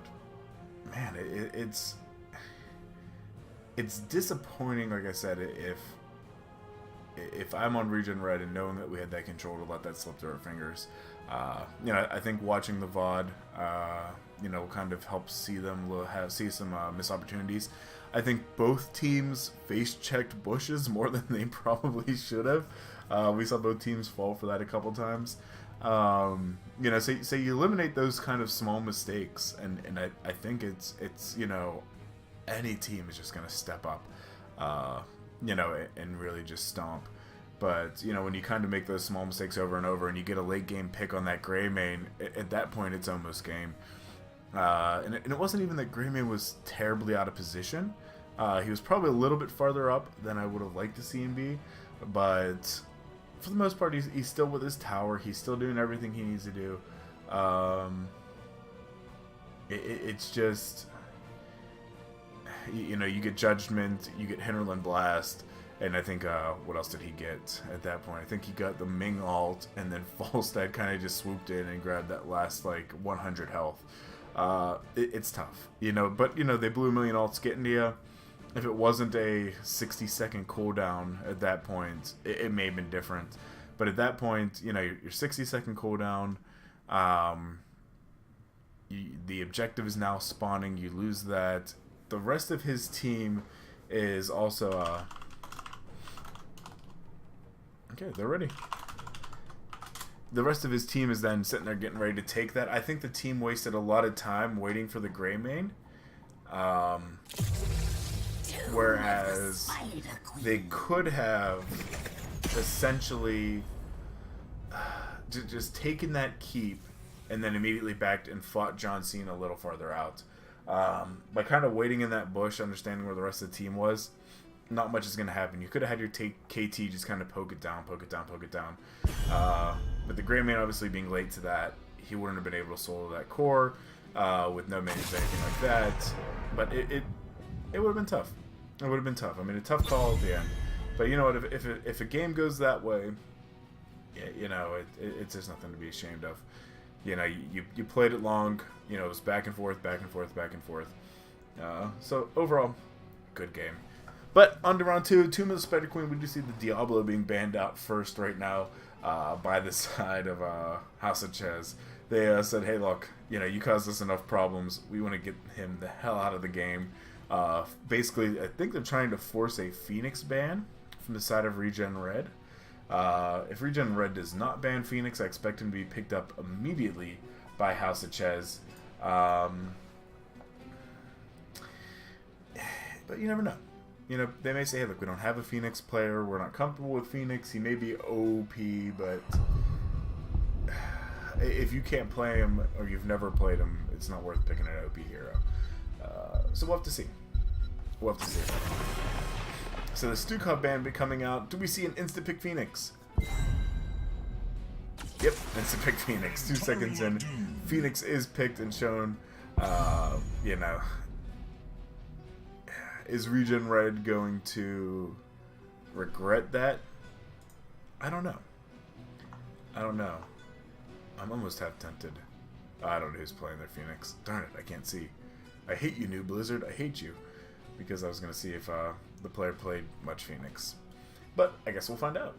man, it's disappointing. Like I said, if I'm on ReGen Red and knowing that we had that control to let that slip through our fingers, you know, I think watching the VOD, you know, kind of helps see some missed opportunities. I think both teams face-checked bushes more than they probably should have. We saw both teams fall for that a couple times. You know, so you eliminate those kind of small mistakes, and I think it's you know, any team is just gonna step up, you know, and really just stomp. But you know, when you kind of make those small mistakes over and over, and you get a late game pick on that Greymane, at that point it's almost game. And it wasn't even that Greymane was terribly out of position. He was probably a little bit farther up than I would have liked to see him be, but for the most part, he's still with his tower. He's still doing everything he needs to do. It's just, you know, you get Judgment, you get Hinterland Blast, and I think, what else did he get at that point? I think he got the Ming ult, and then Falstad kind of just swooped in and grabbed that last, like, 100 health. It's tough, you know, but, you know, they blew a million ults getting to you. If it wasn't a 60-second cooldown at that point, it may have been different. But at that point, you know, your 60-second cooldown, the objective is now spawning. You lose that. The rest of his team is also... okay, they're ready. The rest of his team is then sitting there getting ready to take that. I think the team wasted a lot of time waiting for the Greymane. Whereas they could have essentially just taken that keep and then immediately backed and fought John Cena a little farther out. By kind of waiting in that bush, understanding where the rest of the team was, not much is going to happen. You could have had your KT just kind of poke it down. But the Greymane obviously being late to that, he wouldn't have been able to solo that core with no mains or anything like that. But it would have been tough. It would have been tough. I mean, a tough call at the end. But you know what? If a game goes that way, you know, it's just nothing to be ashamed of. You know, you played it long. You know, it was back and forth. So overall, good game. But on to round 2, Tomb of the Spider Queen. We do see the Diablo being banned out first right now by the side of House of Chez. They said, hey, look, you know, you caused us enough problems. We want to get him the hell out of the game. Basically, I think they're trying to force a Phoenix ban from the side of ReGen Red. If ReGen Red does not ban Phoenix, I expect him to be picked up immediately by House of Chez. But you never know. You know, they may say, hey, look, we don't have a Phoenix player. We're not comfortable with Phoenix. He may be OP, but if you can't play him or you've never played him, it's not worth picking an OP hero. So we'll have to see. So the Stukov ban be coming out. Do we see an instant pick Phoenix? Yep, instant pick Phoenix. 2 seconds in, Phoenix is picked and shown. You know, is ReGen Red going to regret that? I don't know. I don't know. I'm almost half tempted. I don't know who's playing their Phoenix. Darn it, I can't see. I hate you, New Blizzard. I hate you. Because I was going to see if the player played much Phoenix. But I guess we'll find out.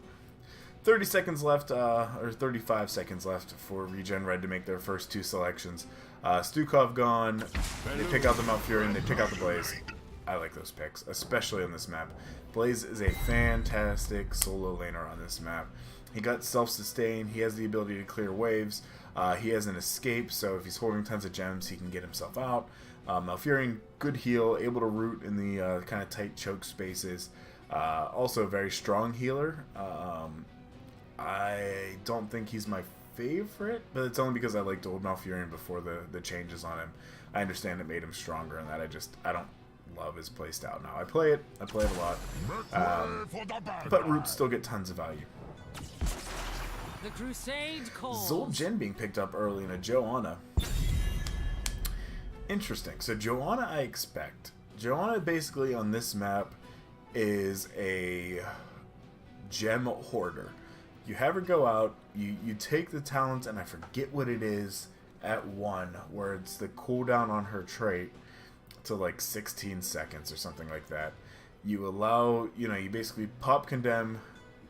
30 seconds left, or 35 seconds left for ReGen Red to make their first 2 selections. Stukov gone. They pick out the Malfurion. They pick out the Blaze. I like those picks, especially on this map. Blaze is a fantastic solo laner on this map. He got self-sustain. He has the ability to clear waves. He has an escape, so if he's holding tons of gems, he can get himself out. Malfurion, good heal, able to root in the kind of tight choke spaces. Also a very strong healer. I don't think he's my favorite, but it's only because I liked old Malfurion before the changes on him. I understand it made him stronger, and that I don't love his playstyle now. I play it a lot, but roots still get tons of value. The crusade calls. Zul'jin being picked up early in a Joanna. Interesting. So Joanna, I expect. Joanna basically on this map is a gem hoarder. You have her go out, you take the talent, and I forget what it is at 1, where it's the cooldown on her trait to like 16 seconds or something like that. You allow, you basically pop condemn,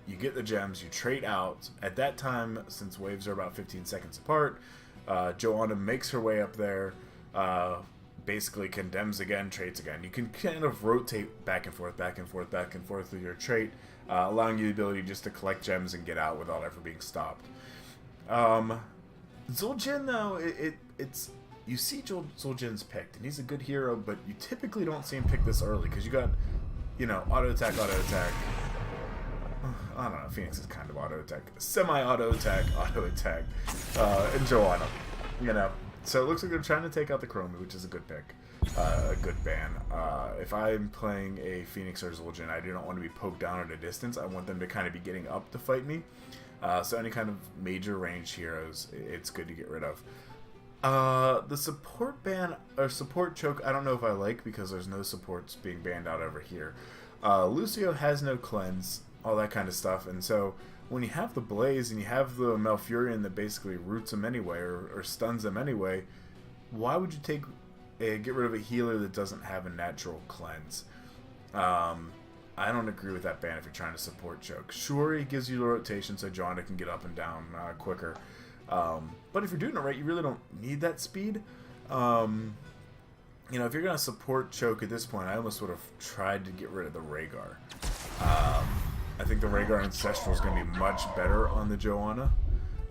you get the gems, you trade out. At that time, since waves are about 15 seconds apart, Joanna makes her way up there, basically condemns again, trades again. You can kind of rotate back and forth, back and forth, back and forth with your trait, allowing you the ability just to collect gems and get out without ever being stopped. Zul'jin, though, it's you see Zul'jin's picked, and he's a good hero, but you typically don't see him pick this early, because you got, auto attack, I don't know, Phoenix is kind of auto attack, semi-auto attack, and Joanna, So it looks like they're trying to take out the Chromie, which is a good pick, a good ban. If I'm playing a Phoenix or Zul'jin, I do not want to be poked down at a distance. I want them to kind of be getting up to fight me. So any kind of major ranged heroes, it's good to get rid of. The support ban, or support choke, I don't know if I like, because there's no supports being banned out over here. Lucio has no cleanse, all that kind of stuff, and so when you have the Blaze and you have the Malfurion that basically roots them anyway, or stuns them anyway, why would you get rid of a healer that doesn't have a natural cleanse? I don't agree with that ban if you're trying to support choke. Sure, it gives you the rotation so Joanna can get up and down quicker. But if you're doing it right, you really don't need that speed. If you're going to support choke at this point, I almost would have tried to get rid of the Rhaegar. I think the Rhaegar Ancestral is going to be much better on the Joanna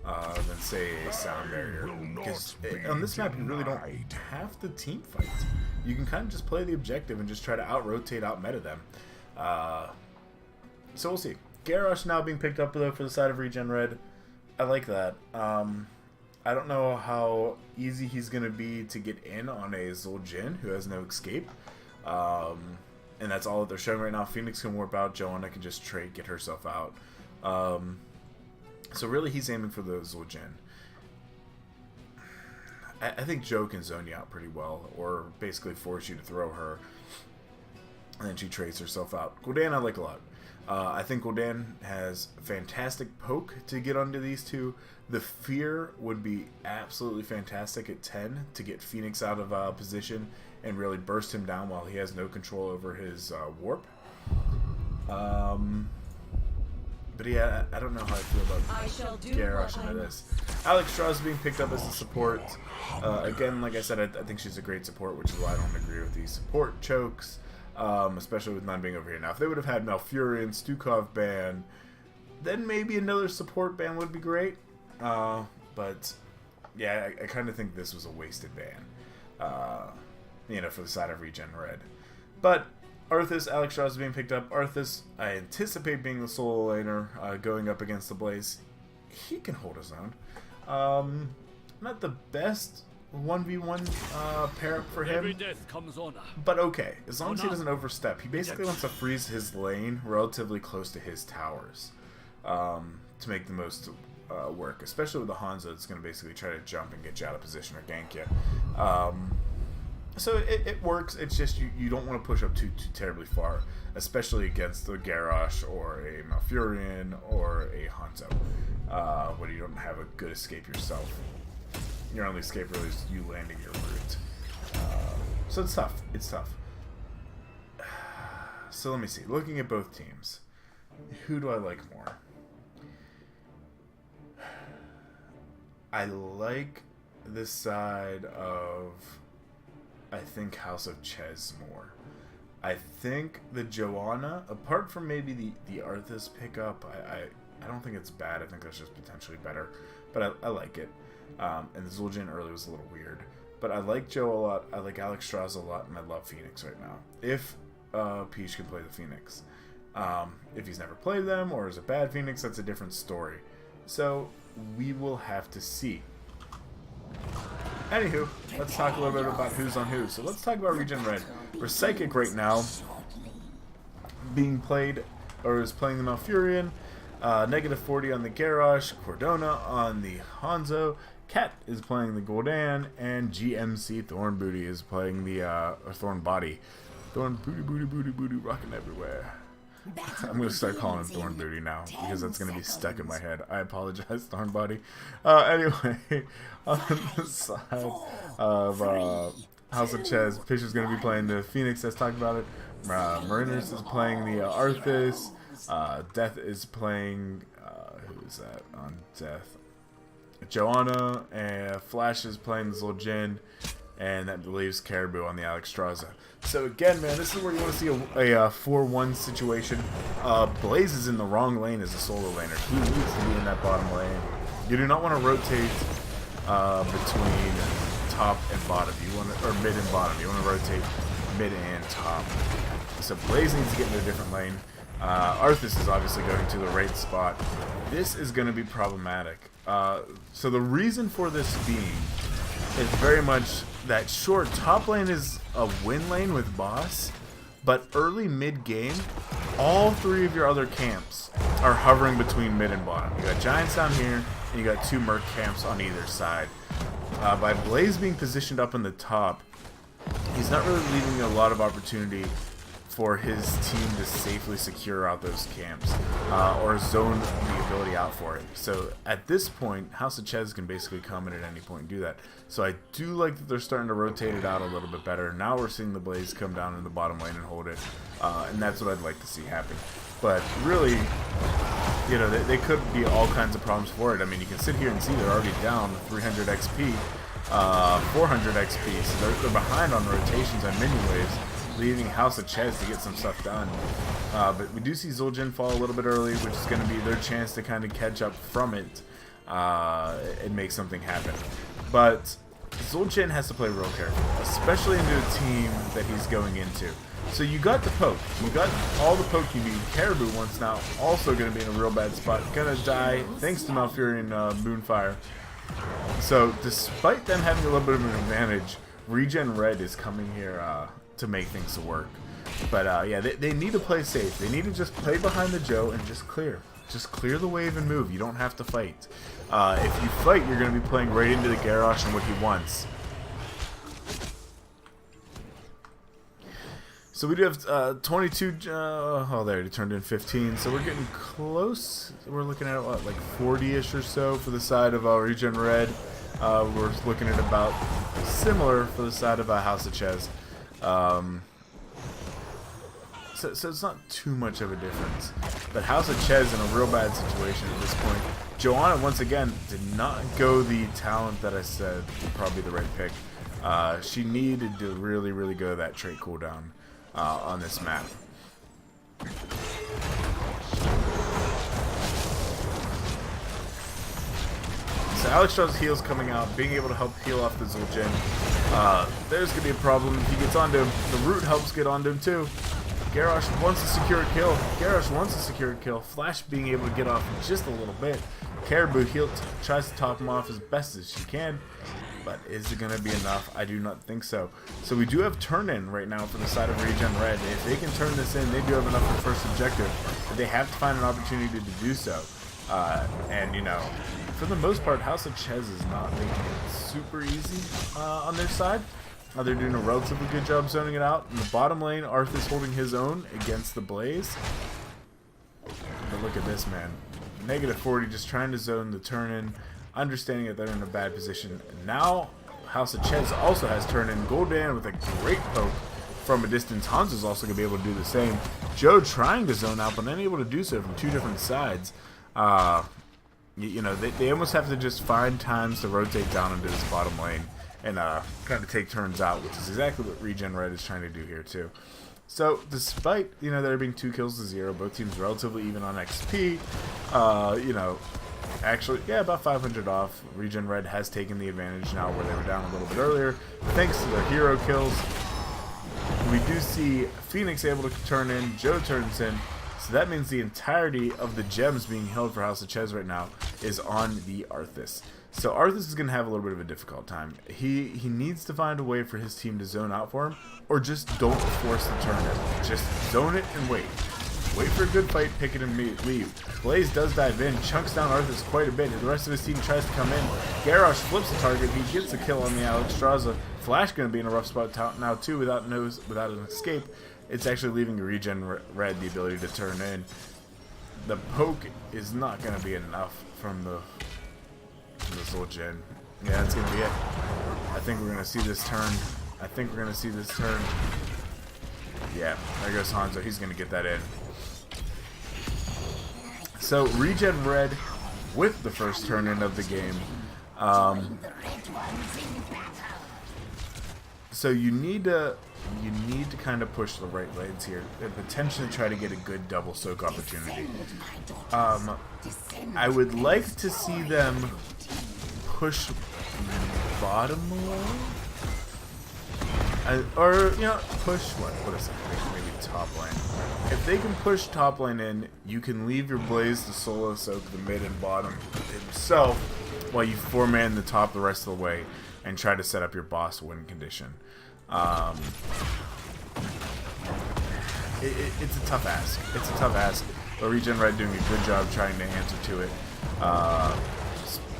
than, say, a Sound Barrier. Because on this map, you really don't have to team fight. You can kind of just play the objective and just try to out-rotate, out-meta them. So we'll see. Garrosh now being picked up, though, for the side of ReGen Red. I like that. I don't know how easy he's going to be to get in on a Zul'jin who has no escape. And that's all that they're showing right now. Phoenix can warp out. Joanna can just trade, get herself out. So really he's aiming for the Zul'jin. I think Jo can zone you out pretty well, or basically force you to throw her, and then she trades herself out. Gul'dan I like a lot. I think Gul'dan has fantastic poke to get onto these two. The Fear would be absolutely fantastic at 10 to get Phoenix out of position and really burst him down while he has no control over his warp. But yeah, I don't know how I feel about Garrosh into this. Alex Strauss being picked up as a support. Again, like I said, I think she's a great support, which is why I don't agree with these support chokes. Especially with none being over here. Now, if they would have had Malfurion, Stukov ban, then maybe another support ban would be great. But yeah, I kind of think this was a wasted ban. For the side of ReGen Red. But Arthas, Alex Strauss is being picked up. Arthas, I anticipate being the solo laner, going up against the Blaze. He can hold his own. Not the best 1v1 pair up for him, but okay, as long as he doesn't overstep. He basically wants to freeze his lane relatively close to his towers, to make the most work, especially with the Hanzo. It's going to basically try to jump and get you out of position or gank you. So it works. It's just you don't want to push up too terribly far, especially against the Garrosh or a Malfurion or a Hanzo, when you don't have a good escape yourself. Your only escape really is you landing your root. So it's tough. It's tough. So let me see. Looking at both teams, who do I like more? I like this side of, I think, House of Chez more. I think the Joanna, apart from maybe the Arthas pickup, I don't think it's bad. I think that's just potentially better. But I like it. And the Zul'jin early was a little weird. But I like Joe a lot. I like Alex Strauss a lot. And I love Phoenix right now. If Peach can play the Phoenix. If he's never played them or is a bad Phoenix, that's a different story. So we will have to see. Anywho, let's talk a little bit about who's on who. So let's talk about ReGen Red. For Psychic right now, being played, or is playing the Malfurion, -40 on the Garrosh, Cordona on the Hanzo, Cat is playing the Gul'dan, and GMC Thorn Booty is playing the Thorn Body. Thorn Booty, rocking everywhere. I'm going to start calling him Thorn Booty now, because that's going to be stuck in my head. I apologize, Thorn Body. Anyway, on the side of House of Chez, Fisher's going to be playing the Phoenix, let's talk about it. Mariners is playing the Arthas. Death is playing, who is that on Death? Joanna, and Flash is playing the Zul'jin, and that leaves Caribou on the Alexstrasza. So again, man, this is where you want to see a 4-1 situation. Blaze is in the wrong lane as a solo laner. He needs to be in that bottom lane. You do not want to rotate between top and bottom. You want to, or mid and bottom. You want to rotate mid and top. So Blaze needs to get into a different lane. Arthas is obviously going to the right spot. This is going to be problematic. So the reason for this being is very much that short top lane is a win lane with boss, but early mid game, all three of your other camps are hovering between mid and bottom. You got Giants down here, and you got two Merc camps on either side. By Blaze being positioned up in the top, he's not really leaving a lot of opportunity for his team to safely secure out those camps, or zone the ability out for it. So at this point, House of Chez can basically come in at any point and do that. So I do like that they're starting to rotate it out a little bit better. Now we're seeing the Blaze come down in the bottom lane and hold it, and that's what I'd like to see happen. But really, you know, they could be all kinds of problems for it. I mean, you can sit here and see they're already down 300 XP, 400 XP, so they're behind on rotations and minion waves, leaving House of Chez to get some stuff done. But we do see Zul'jin fall a little bit early, which is going to be their chance to kind of catch up from it and make something happen. But Zul'jin has to play real careful, especially into a team that he's going into. So you got the poke. You got all the poke you need. Caribou once now also going to be in a real bad spot. Going to die thanks to Malfurion Moonfire. So despite them having a little bit of an advantage, ReGen Red is coming here to make things work. But yeah, they need to play safe. They need to just play behind the Joe and just clear. Just clear the wave and move. You don't have to fight. If you fight, you're going to be playing right into the Garrosh and what he wants. So we do have 22, oh there, he turned in 15, so we're getting close. We're looking at, what, like 40-ish or so for the side of ReGen Red. We're looking at about similar for the side of House of Chez. So it's not too much of a difference. But House of Chez in a real bad situation at this point. Joanna, once again, did not go the talent that I said would probably be the right pick. She needed to really, really go that trait cooldown on this map. So Alexstrasza's heals coming out, being able to help heal off the Zul'jin. There's going to be a problem if he gets onto him. The root helps get onto him too. Garrosh wants to secure a kill. Garrosh wants to secure a kill. Flash being able to get off just a little bit. Caribou tries to top him off as best as she can. But is it going to be enough? I do not think so. So we do have turn-in right now for the side of ReGen Red. If they can turn this in, they do have enough for the first objective. But they have to find an opportunity to do so. And, you know, for the most part, House of Chez is not making it super easy on their side. They're doing a relatively good job zoning it out. In the bottom lane, Arthur's holding his own against the Blaze. But look at this, man. Negative 40, just trying to zone the turn-in, understanding that they're in a bad position. And now, House of Chez also has turn-in. Gul'dan with a great poke from a distance. Hanzo's also going to be able to do the same. Joe trying to zone out, but unable to do so from two different sides. You know, they almost have to just find times to rotate down into this bottom lane and kind of take turns out, which is exactly what ReGen Red is trying to do here too. So despite, you know, there being 2 kills to 0, both teams relatively even on XP, you know, actually, yeah, about 500 off. ReGen Red has taken the advantage now where they were down a little bit earlier, thanks to their hero kills. We do see Phoenix able to turn in, Joe turns in, so that means the entirety of the gems being held for House of Chez right now is on the Arthas. So Arthas is going to have a little bit of a difficult time. He needs to find a way for his team to zone out for him, or just don't force the turn in. Just zone it and wait. Wait for a good fight, pick it and leave. Blaze does dive in, chunks down Arthas quite a bit. The rest of his team tries to come in. Garrosh flips the target, he gets a kill on the Alexstrasza. Flash going to be in a rough spot now too without an escape. It's actually leaving ReGen Red the ability to turn in. The poke is not going to be enough from this little gen. Yeah, that's going to be it. I think we're going to see this turn. Yeah, there goes Hanzo. He's going to get that in. So, ReGen Red with the first turn in of the game. So you need to kind of push the right lanes here and potentially try to get a good double soak opportunity. I would like to see them push bottom lane, or you know, push what is it? Maybe top lane. If they can push top lane in, you can leave your Blaze to solo soak the mid and bottom himself, while you 4-man the top the rest of the way and try to set up your boss win condition. It's a tough ask. But ReGen Red doing a good job trying to answer to it.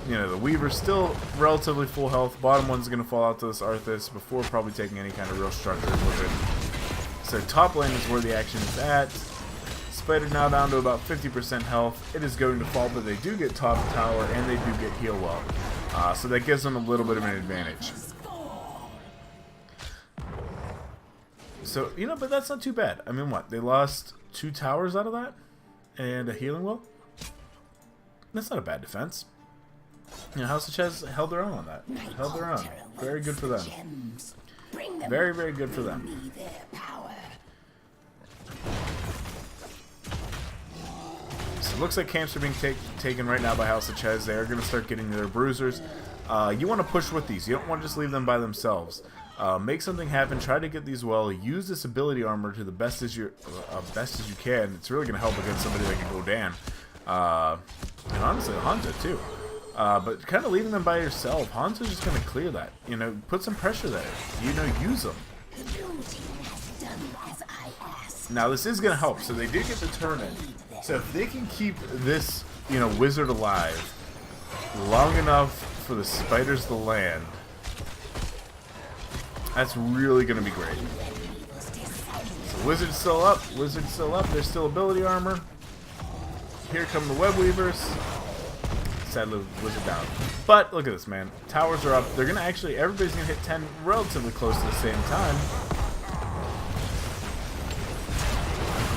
You know, the Weaver's still relatively full health. Bottom one's going to fall out to this Arthas before probably taking any kind of real structure with it. So top lane is where the action is at. Spider now down to about 50% health. It is going to fall, but they do get top tower and they do get heal well. So that gives them a little bit of an advantage. So, you know, but that's not too bad. I mean, what? They lost 2 towers out of that? And a healing well? That's not a bad defense. You know, House of Chez held their own on that. Held their own. Very good for them. Very, very good for them. So it looks like camps are being taken right now by House of Chez. They are going to start getting their bruisers. You want to push with these. You don't want to just leave them by themselves. Make something happen. Try to get these well. Use this ability armor to the best as you can. It's really going to help against somebody like Gul'dan. And honestly, Hanzo too. But kind of leaving them by yourself, Hanzo's just going to clear that. You know, put some pressure there. You know, use them. Now this is going to help. So they did get the turn in. So if they can keep this, you know, wizard alive long enough for the spiders to land, that's really going to be great. So wizard's still up. Wizard's still up. There's still ability armor. Here come the web weavers. Sadly, wizard down. But look at this, man. Towers are up. They're going to actually, everybody's going to hit 10 relatively close to the same time.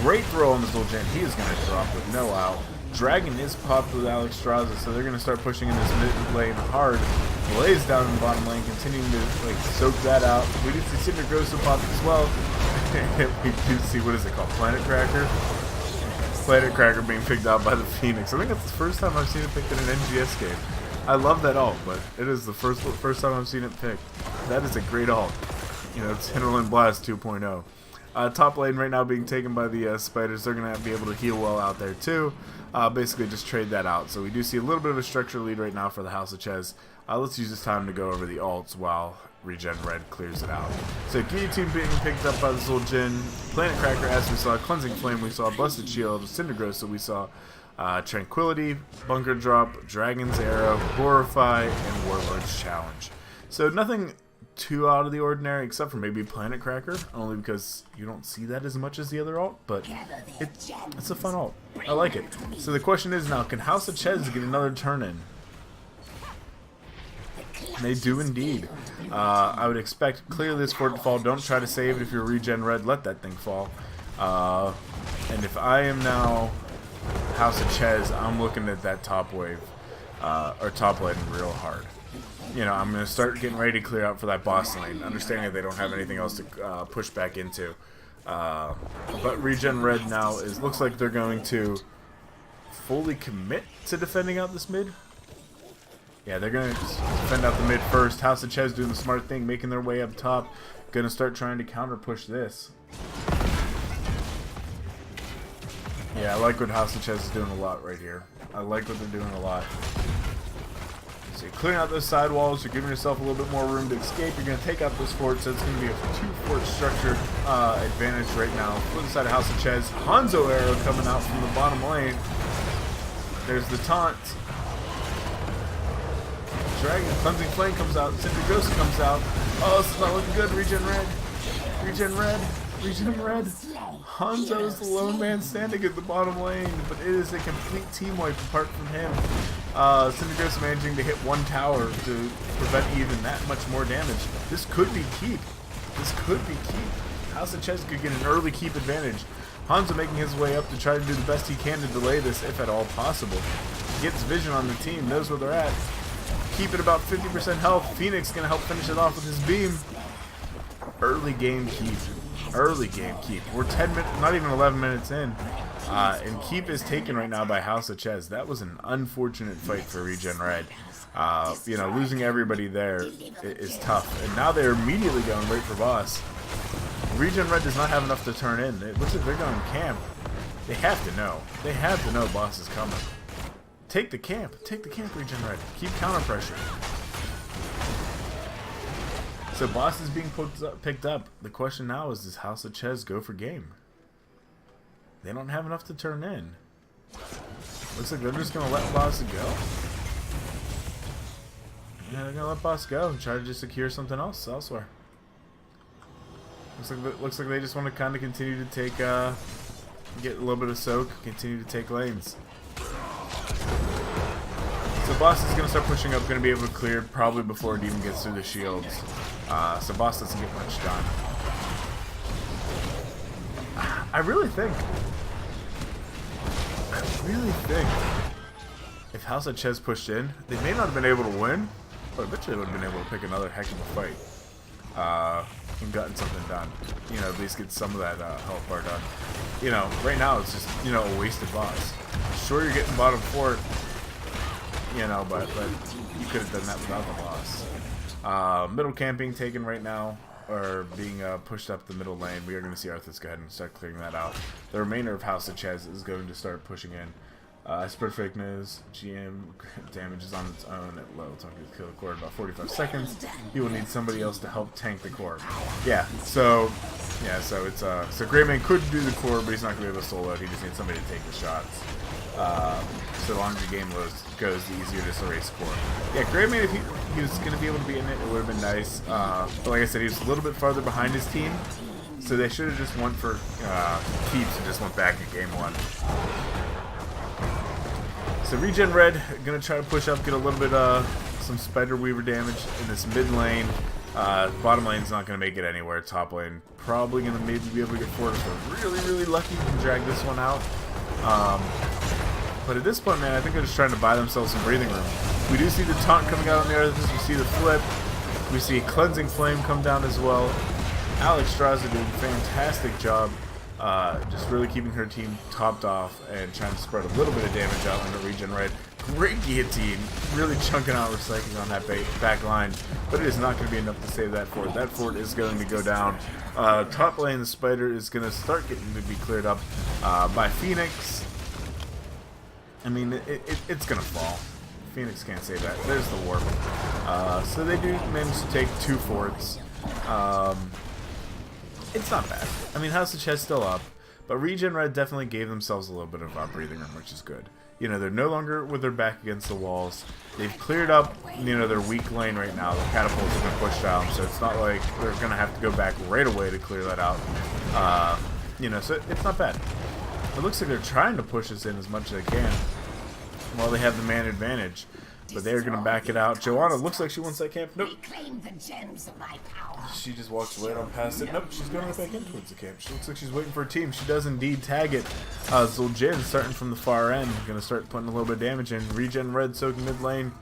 Great throw on this little gen. He is going to drop with no out. Dragon is popped with Alexstrasza, so they're going to start pushing in this mid lane hard. Blaze down in the bottom lane, continuing to like soak that out. We do see Cinder Grosso pop as well. We do see, what is it called? Planet Cracker? Planet Cracker being picked out by the Phoenix. I think that's the first time I've seen it picked in an NGS game. I love that ult, but it is the first time I've seen it picked. That is a great ult. You know, it's Hinterland Blast 2.0. Top lane right now being taken by the spiders. They're going to be able to heal well out there too. Basically just trade that out. So we do see a little bit of a structure lead right now for the House of Chez. Let's use this time to go over the ults while ReGen Red clears it out. So Guillotine being picked up by this little Jin. Planet Cracker as we saw. Cleansing Flame we saw. Busted Shield. Cinder Grosso we saw. Tranquility, Bunker Drop, Dragon's Arrow, Horrify, and Warlord's Challenge. So nothing too out of the ordinary, except for maybe Planet Cracker, only because you don't see that as much as the other alt, but it's a fun alt. I like it. So the question is now, can House of Chez get another turn in? They do indeed. I would expect clear this fort to fall. Don't try to save it if you're regen red. Let that thing fall. And if I am now House of Chez, I'm looking at that top wave, or top lane real hard. You know, I'm going to start getting ready to clear out for that boss lane, understanding that they don't have anything else to push back into. But regen red now looks like they're going to fully commit to defending out this mid. Yeah, they're going to defend out the mid first. House of Chez doing the smart thing, making their way up top. Going to start trying to counter push this. Yeah, I like what House of Chez is doing a lot right here. I like what they're doing a lot. So you're clearing out those side walls, you're giving yourself a little bit more room to escape. You're going to take out this fort, so it's going to be a 2-fort structure advantage right now. For the side of House of Chez, Hanzo arrow coming out from the bottom lane. There's the taunt. Dragon, Cleansing Flame comes out, Cinder Ghost comes out. Oh, this is not looking good. Regen red. Regen red. Regen red. Hanzo is the lone man standing at the bottom lane, but it is a complete team wipe apart from him. Cinder Ghost managing to hit one tower to prevent even that much more damage. This could be keep. This could be keep. House of Chez could get an early keep advantage. Hanzo making his way up to try to do the best he can to delay this if at all possible. He gets vision on the team, knows where they're at. Keep it about 50% health. Phoenix gonna help finish it off with his beam. Early game keep. Early game keep. We're 10 minutes, not even 11 minutes in. And keep is taken right now by House of Chez. That was an unfortunate fight for Regen Red. You know, losing everybody there is tough. And now they're immediately going right for boss. Regen Red does not have enough to turn in. It looks like they're going camp. They have to know. They have to know boss is coming. Take the camp. Take the camp, Regen Red. Keep counter pressure. So boss is being picked up. The question now is, does House of Chez go for game? They don't have enough to turn in. Looks like they're just going to let boss go. Yeah, they're going to let boss go and try to just secure something else elsewhere. Looks like they just want to kind of continue to take, get a little bit of soak, continue to take lanes. So boss is going to start pushing up, going to be able to clear probably before it even gets through the shields. So boss doesn't get much done. I really think if House of Chez pushed in, they may not have been able to win, but I bet you they would have been able to pick another heck of a fight. And gotten something done. You know, at least get some of that health bar done. You know, right now it's just, you know, a wasted boss. Sure, you're getting bottom fort, you know, but you could have done that without the boss. Middle camping taken right now, or being pushed up the middle lane. We are going to see Arthas go ahead and start clearing that out. The remainder of House of Chez is going to start pushing in. Spread fake news. GM damage is on its own at low. Talking to kill the core in about 45 seconds. He will need somebody else to help tank the core. So it's so Greymane could do the core, but he's not going to be able to solo it. He just needs somebody to take the shots. So the longer the game goes, the easier to erase core. Yeah, Greymane, if he was going to be able to be in it, it would have been nice. But like I said, he was a little bit farther behind his team, so they should have just went for keeps and just went back in game one. So Regen Red gonna try to push up, get a little bit some Spider Weaver damage in this mid lane. Bottom lane's not gonna make it anywhere. Top lane probably gonna maybe be able to get forward. So really lucky to drag this one out. But at this point, man, I think they're just trying to buy themselves some breathing room. We do see the taunt coming out on the other. We see the flip. We see Cleansing Flame come down as well. Alex Straza doing a fantastic job. Just really keeping her team topped off and trying to spread a little bit of damage out into Regen Red. Great guillotine, really chunking out recycling on that back line, but it is not going to be enough to save that fort. That fort is going to go down. Top lane, the Spider is going to start getting to be cleared up by Phoenix. I mean, it's going to fall. Phoenix can't save that. There's the warp. So they do manage to take 2 forts. It's not bad. I mean, House of Chez still up, but Regen Red definitely gave themselves a little bit of breathing room, which is good. You know, they're no longer with their back against the walls. They've cleared up, you know, their weak lane right now. The catapults have been pushed down, so it's not like they're going to have to go back right away to clear that out. You know, so it's not bad. It looks like they're trying to push us in as much as they can while they have the man advantage. But they're going to back it out. Joanna looks like she wants that camp. Nope. She just walks right on past it. Nope, she's going right back in towards the camp. She looks like she's waiting for a team. She does indeed tag it. ReGen starting from the far end. Going to start putting a little bit of damage in. ReGen Red soaking mid lane.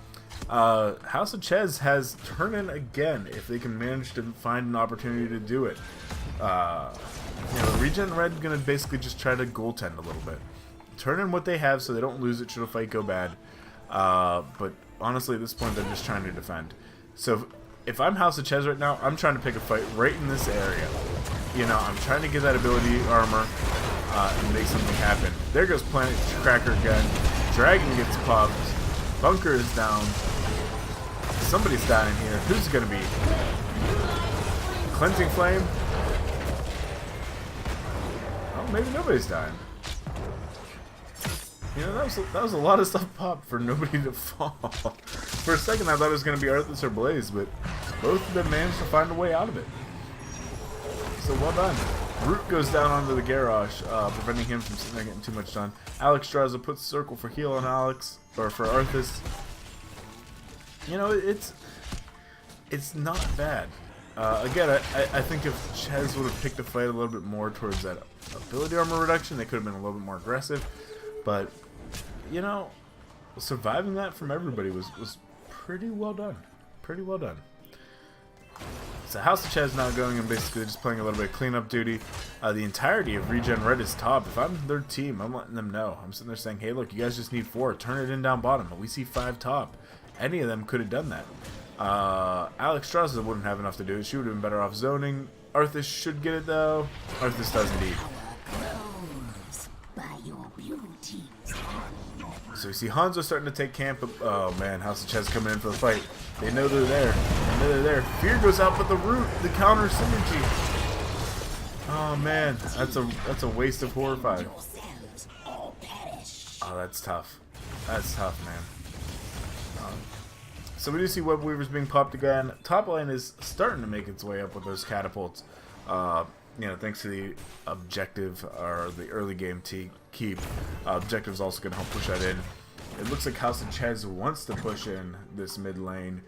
House of Chez has turn in again if they can manage to find an opportunity to do it. You know, ReGen Red going to basically just try to goaltend a little bit. Turn in what they have so they don't lose it should a fight go bad. But honestly, at this point, they're just trying to defend. So if I'm House of Chez right now, I'm trying to pick a fight right in this area. You know, I'm trying to get that ability armor and make something happen. There goes Planet Cracker again. Dragon gets popped. Bunker is down. Somebody's dying here. Who's it going to be? Cleansing Flame? Oh, maybe nobody's dying. You know, that was a lot of stuff popped for nobody to fall. For a second, I thought it was going to be Arthas or Blaze, but both of them managed to find a way out of it. So well done. Root goes down onto the garage, preventing him from sitting there getting too much done. Alex Straza puts circle for heal on Alex, or for Arthas. You know, it's not bad. Again, I think if Chez would have picked a fight a little bit more towards that ability armor reduction, they could have been a little bit more aggressive. But, you know, surviving that from everybody was pretty well done. Pretty well done. So House of Chez now going and basically just playing a little bit of cleanup duty. The entirety of ReGen Red is top. If I'm their team, I'm letting them know. I'm sitting there saying, hey, look, you guys just need 4. Turn it in down bottom. But we see 5 top. Any of them could have done that. Alex Straza wouldn't have enough to do it. She would have been better off zoning. Arthas should get it, though. Arthas does indeed. So you see Hanzo starting to take camp. Oh man, House of Chez coming in for the fight. They know they're there. They know they're there. Fear goes out, but the root, the counter synergy. Oh man, that's a waste of Horrify. Oh, that's tough. That's tough, man. So we do see Web Weavers being popped again. Top lane is starting to make its way up with those catapults. You know, thanks to the objective or the early game keep. Objective is also going to help push that in. It looks like House of Chez wants to push in this mid lane.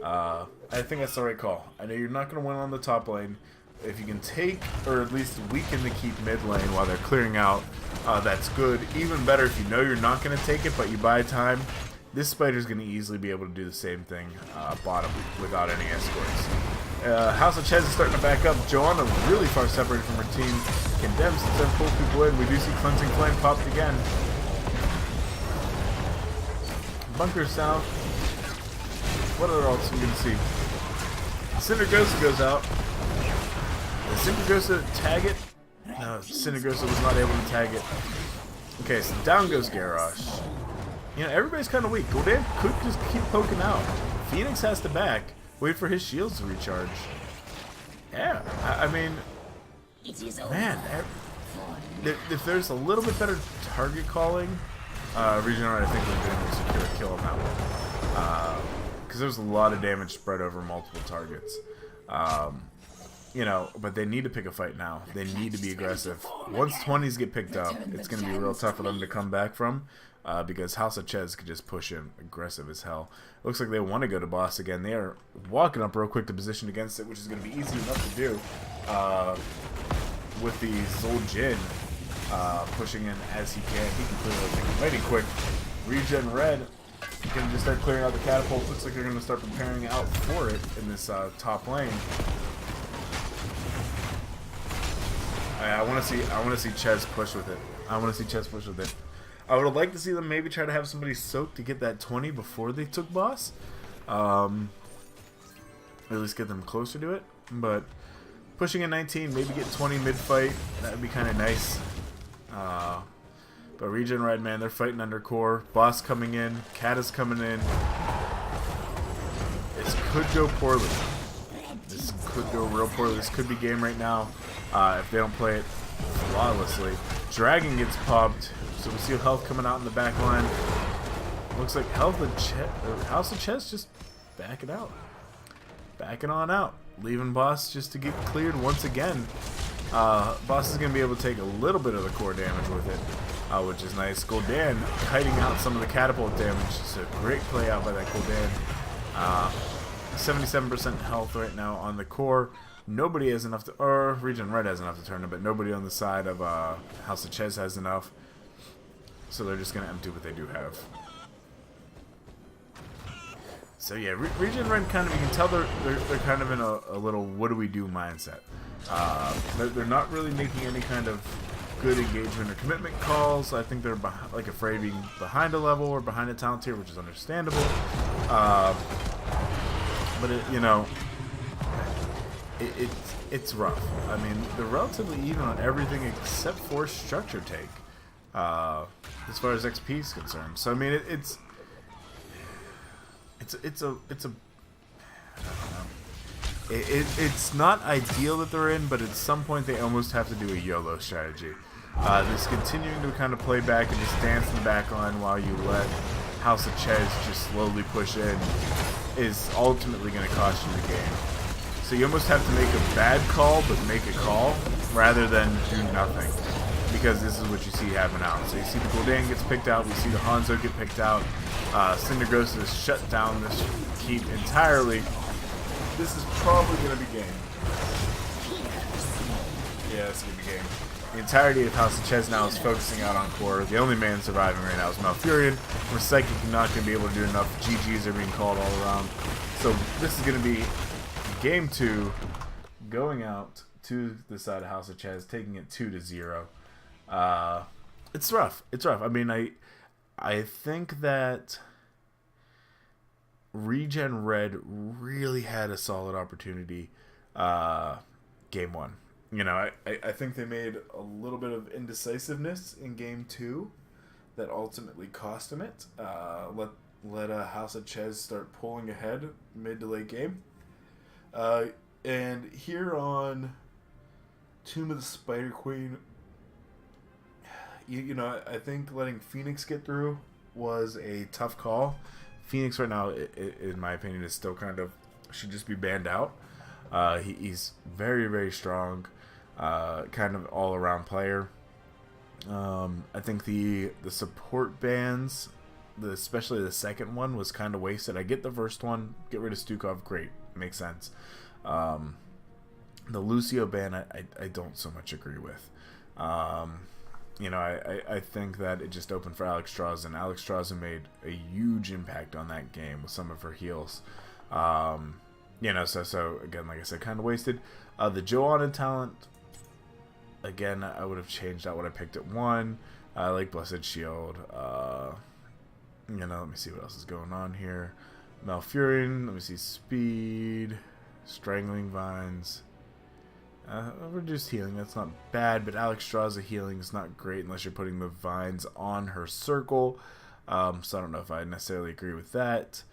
I think that's the right call. I know you're not going to win on the top lane. If you can take or at least weaken the keep mid lane while they're clearing out, that's good. Even better if you know you're not going to take it, but you buy time. This Spider's going to easily be able to do the same thing bottom without any escorts. House of Chez is starting to back up. Joanna really far separated from her team. Condemns instead of pull people in. We do see Cleansing Flame popped again. Bunker's down. What other ults are we going to see? Syndergosa goes out. Does Syndergosa tag it? No, Syndergosa was not able to tag it. Okay, so down goes Garrosh. You know, everybody's kind of weak. Gul'dan could just keep poking out. Phoenix has to back. Wait for his shields to recharge. Yeah, I mean, man, if there's a little bit better target calling, ReGen Red, I think we're going to secure a kill on that one. Because there's a lot of damage spread over multiple targets. You know, but they need to pick a fight now. They need to be aggressive. Once 20s get picked up, it's going to be real tough for them to come back from. Because House of Chez could just push him aggressive as hell. Looks like they want to go to boss again. They are walking up real quick to position against it, which is going to be easy enough to do. With the ReGen pushing in as he can. He can clear everything mighty quick. ReGen Red can just start clearing out the catapults. Looks like they're going to start preparing out for it in this top lane. I want to see Chez push with it. I want to see Chez push with it. I would have liked to see them maybe try to have somebody soak to get that 20 before they took boss. At least get them closer to it. But pushing in 19, maybe get 20 mid-fight. That would be kind of nice. But ReGen Red, man, they're fighting under core. Boss coming in. Cat is coming in. This could go poorly. This could go real poorly. This could be game right now if they don't play it flawlessly. Dragon gets popped, so we see health coming out in the back line. Looks like House of Chez just backing out. Backing on out. Leaving Boss just to get cleared once again. Boss is going to be able to take a little bit of the core damage with it, which is nice. Gul'dan kiting out some of the catapult damage. It's a great play out by that Gul'dan. 77% health right now on the core. Nobody has enough to, or ReGen Red has enough to turn it, but nobody on the side of House of Chez has enough. So they're just going to empty what they do have. So yeah, ReGen Red kind of, you can tell they're kind of in a little what do we do mindset. They're not really making any kind of good engagement or commitment calls. I think they're like afraid of being behind a level or behind a talent tier, which is understandable. But it's rough. I mean, they're relatively even on everything except for structure take, as far as XP is concerned. So I mean, it's a I don't know. It's not ideal that they're in, but at some point they almost have to do a YOLO strategy. This continuing to kind of play back and just dance in the back line while you let House of Chez just slowly push in is ultimately going to cost you the game. So you almost have to make a bad call, but make a call rather than do nothing. Because this is what you see happen out. So you see the Gul'dan gets picked out, we see the Hanzo get picked out. Cindergross has shut down this keep entirely. This is probably going to be game. Yeah, it's going to be game. The entirety of House of Chez now is focusing out on core. The only man surviving right now is Malfurion. We're Psychic not going to be able to do enough. GGs are being called all around. So this is going to be game 2, going out to the side of House of Chez, taking it 2-0. It's rough. It's rough. I mean, I think that ReGen Red really had a solid opportunity game 1. You know, I think they made a little bit of indecisiveness in game 2 that ultimately cost them it. Let House of Chez start pulling ahead mid to late game. And here on Tomb of the Spider Queen, you know, I think letting Phoenix get through was a tough call. Phoenix right now, in my opinion, is still kind of should just be banned out. He's very, very strong, kind of all-around player. I think the support bans, especially the second one, was kind of wasted. I get the first one, get rid of Stukov, great, makes sense. The Lucio ban, I don't so much agree with. You know, I think that it just opened for Alex Strausen. Alex Strausen made a huge impact on that game with some of her heals. You know, so again, like I said, kind of wasted. The Joanna talent, again, I would have changed out what I picked at 1. I like Blessed Shield. You know, let me see what else is going on here. Malfurion, let me see, Speed, Strangling Vines. Reduced healing, that's not bad, but Alex Strausen healing is not great unless you're putting the vines on her circle. So I don't know if I necessarily agree with that.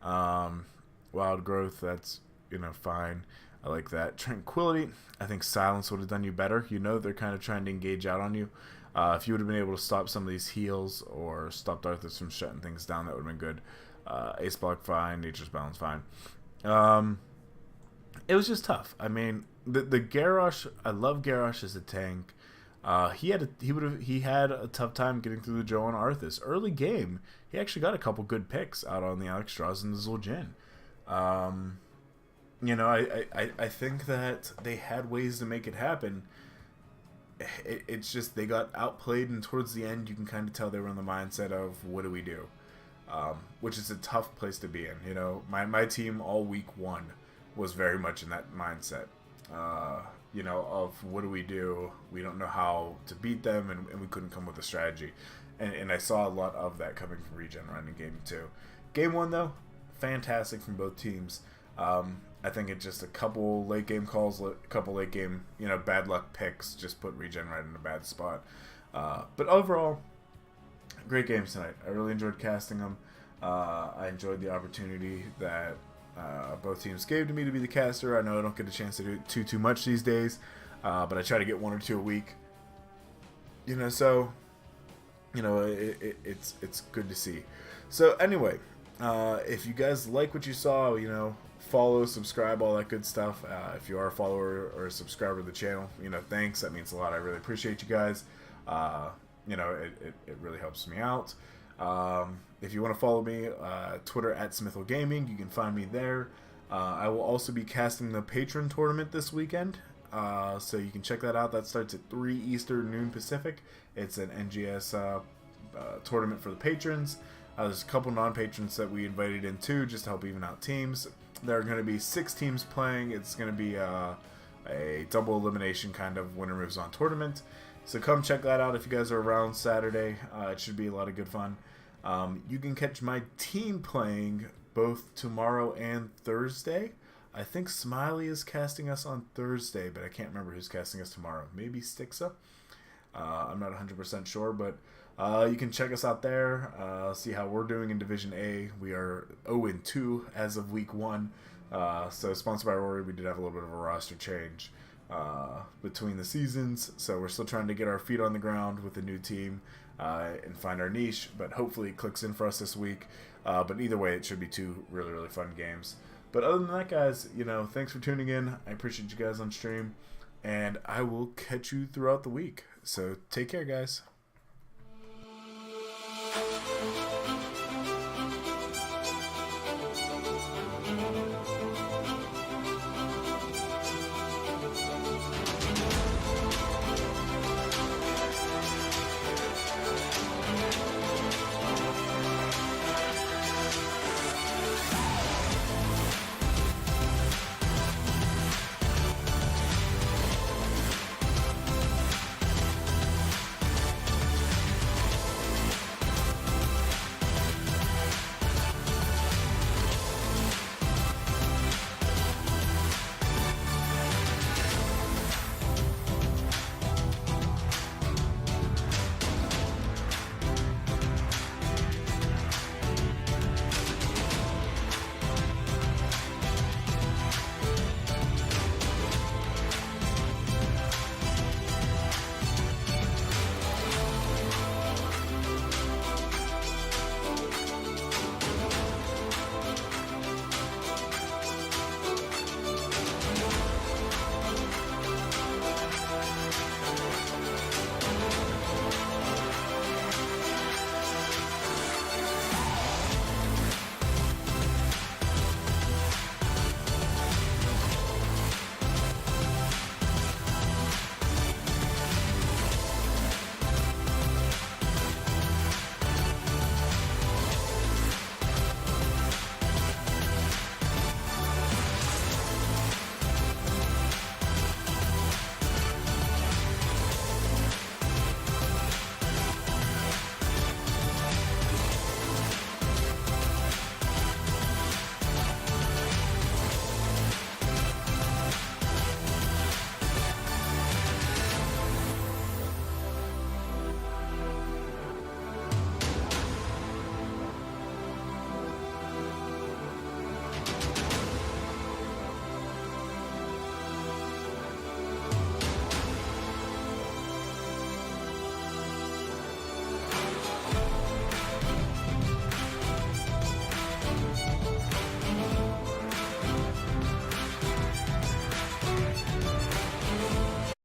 Wild Growth, that's, you know, fine. I like that. Tranquility, I think Silence would have done you better. You know they're kind of trying to engage out on you. If you would have been able to stop some of these heals or stop Darthus from shutting things down, that would have been good. Ace Block, fine. Nature's Balance, fine. It was just tough. I mean, the Garrosh, I love Garrosh as a tank. He had a tough time getting through the Joanna Arthas. Early game, he actually got a couple good picks out on the Alex Strauss and the Zul'jin. You know, I think that they had ways to make it happen. It's just they got outplayed, and towards the end, you can kind of tell they were in the mindset of, what do we do? Which is a tough place to be in. You know, my team all week 1 was very much in that mindset. You know, of what do we do? We don't know how to beat them, and we couldn't come with a strategy. And I saw a lot of that coming from ReGen running game 2. Game 1, though, fantastic from both teams. I think it's just a couple late game calls, a couple late game, you know, bad luck picks just put ReGen right in a bad spot. But overall, great games tonight. I really enjoyed casting them. I enjoyed the opportunity that both teams gave to me to be the caster. I know I don't get a chance to do it too much these days, but I try to get 1 or 2 a week. So it's good to see. So anyway, if you guys like what you saw, follow, subscribe, all that good stuff. If you are a follower or a subscriber to the channel, thanks. That means a lot. I really appreciate you guys. It really helps me out. If you want to follow me, Twitter at Smithel Gaming, you can find me there. I will also be casting the Patron tournament this weekend. So you can check that out. That starts at 3 Eastern, noon Pacific. It's an NGS tournament for the patrons. There's a couple non-patrons that we invited in too, just to help even out teams. There are going to be 6 teams playing. It's going to be a double elimination kind of winner moves on tournament. So come check that out if you guys are around Saturday. It should be a lot of good fun. You can catch my team playing both tomorrow and Thursday. I think Smiley is casting us on Thursday, but I can't remember who's casting us tomorrow. Maybe Stixa? I'm not 100% sure, but you can check us out there, see how we're doing in Division A. We are 0-2 as of Week 1. So sponsored by Rory, we did have a little bit of a roster change between the seasons. So we're still trying to get our feet on the ground with the new team and find our niche, but hopefully it clicks in for us this week. But either way, it should be 2 really, really fun games. But other than that, guys, thanks for tuning in. I appreciate you guys on stream, and I will catch you throughout the week. So take care, guys.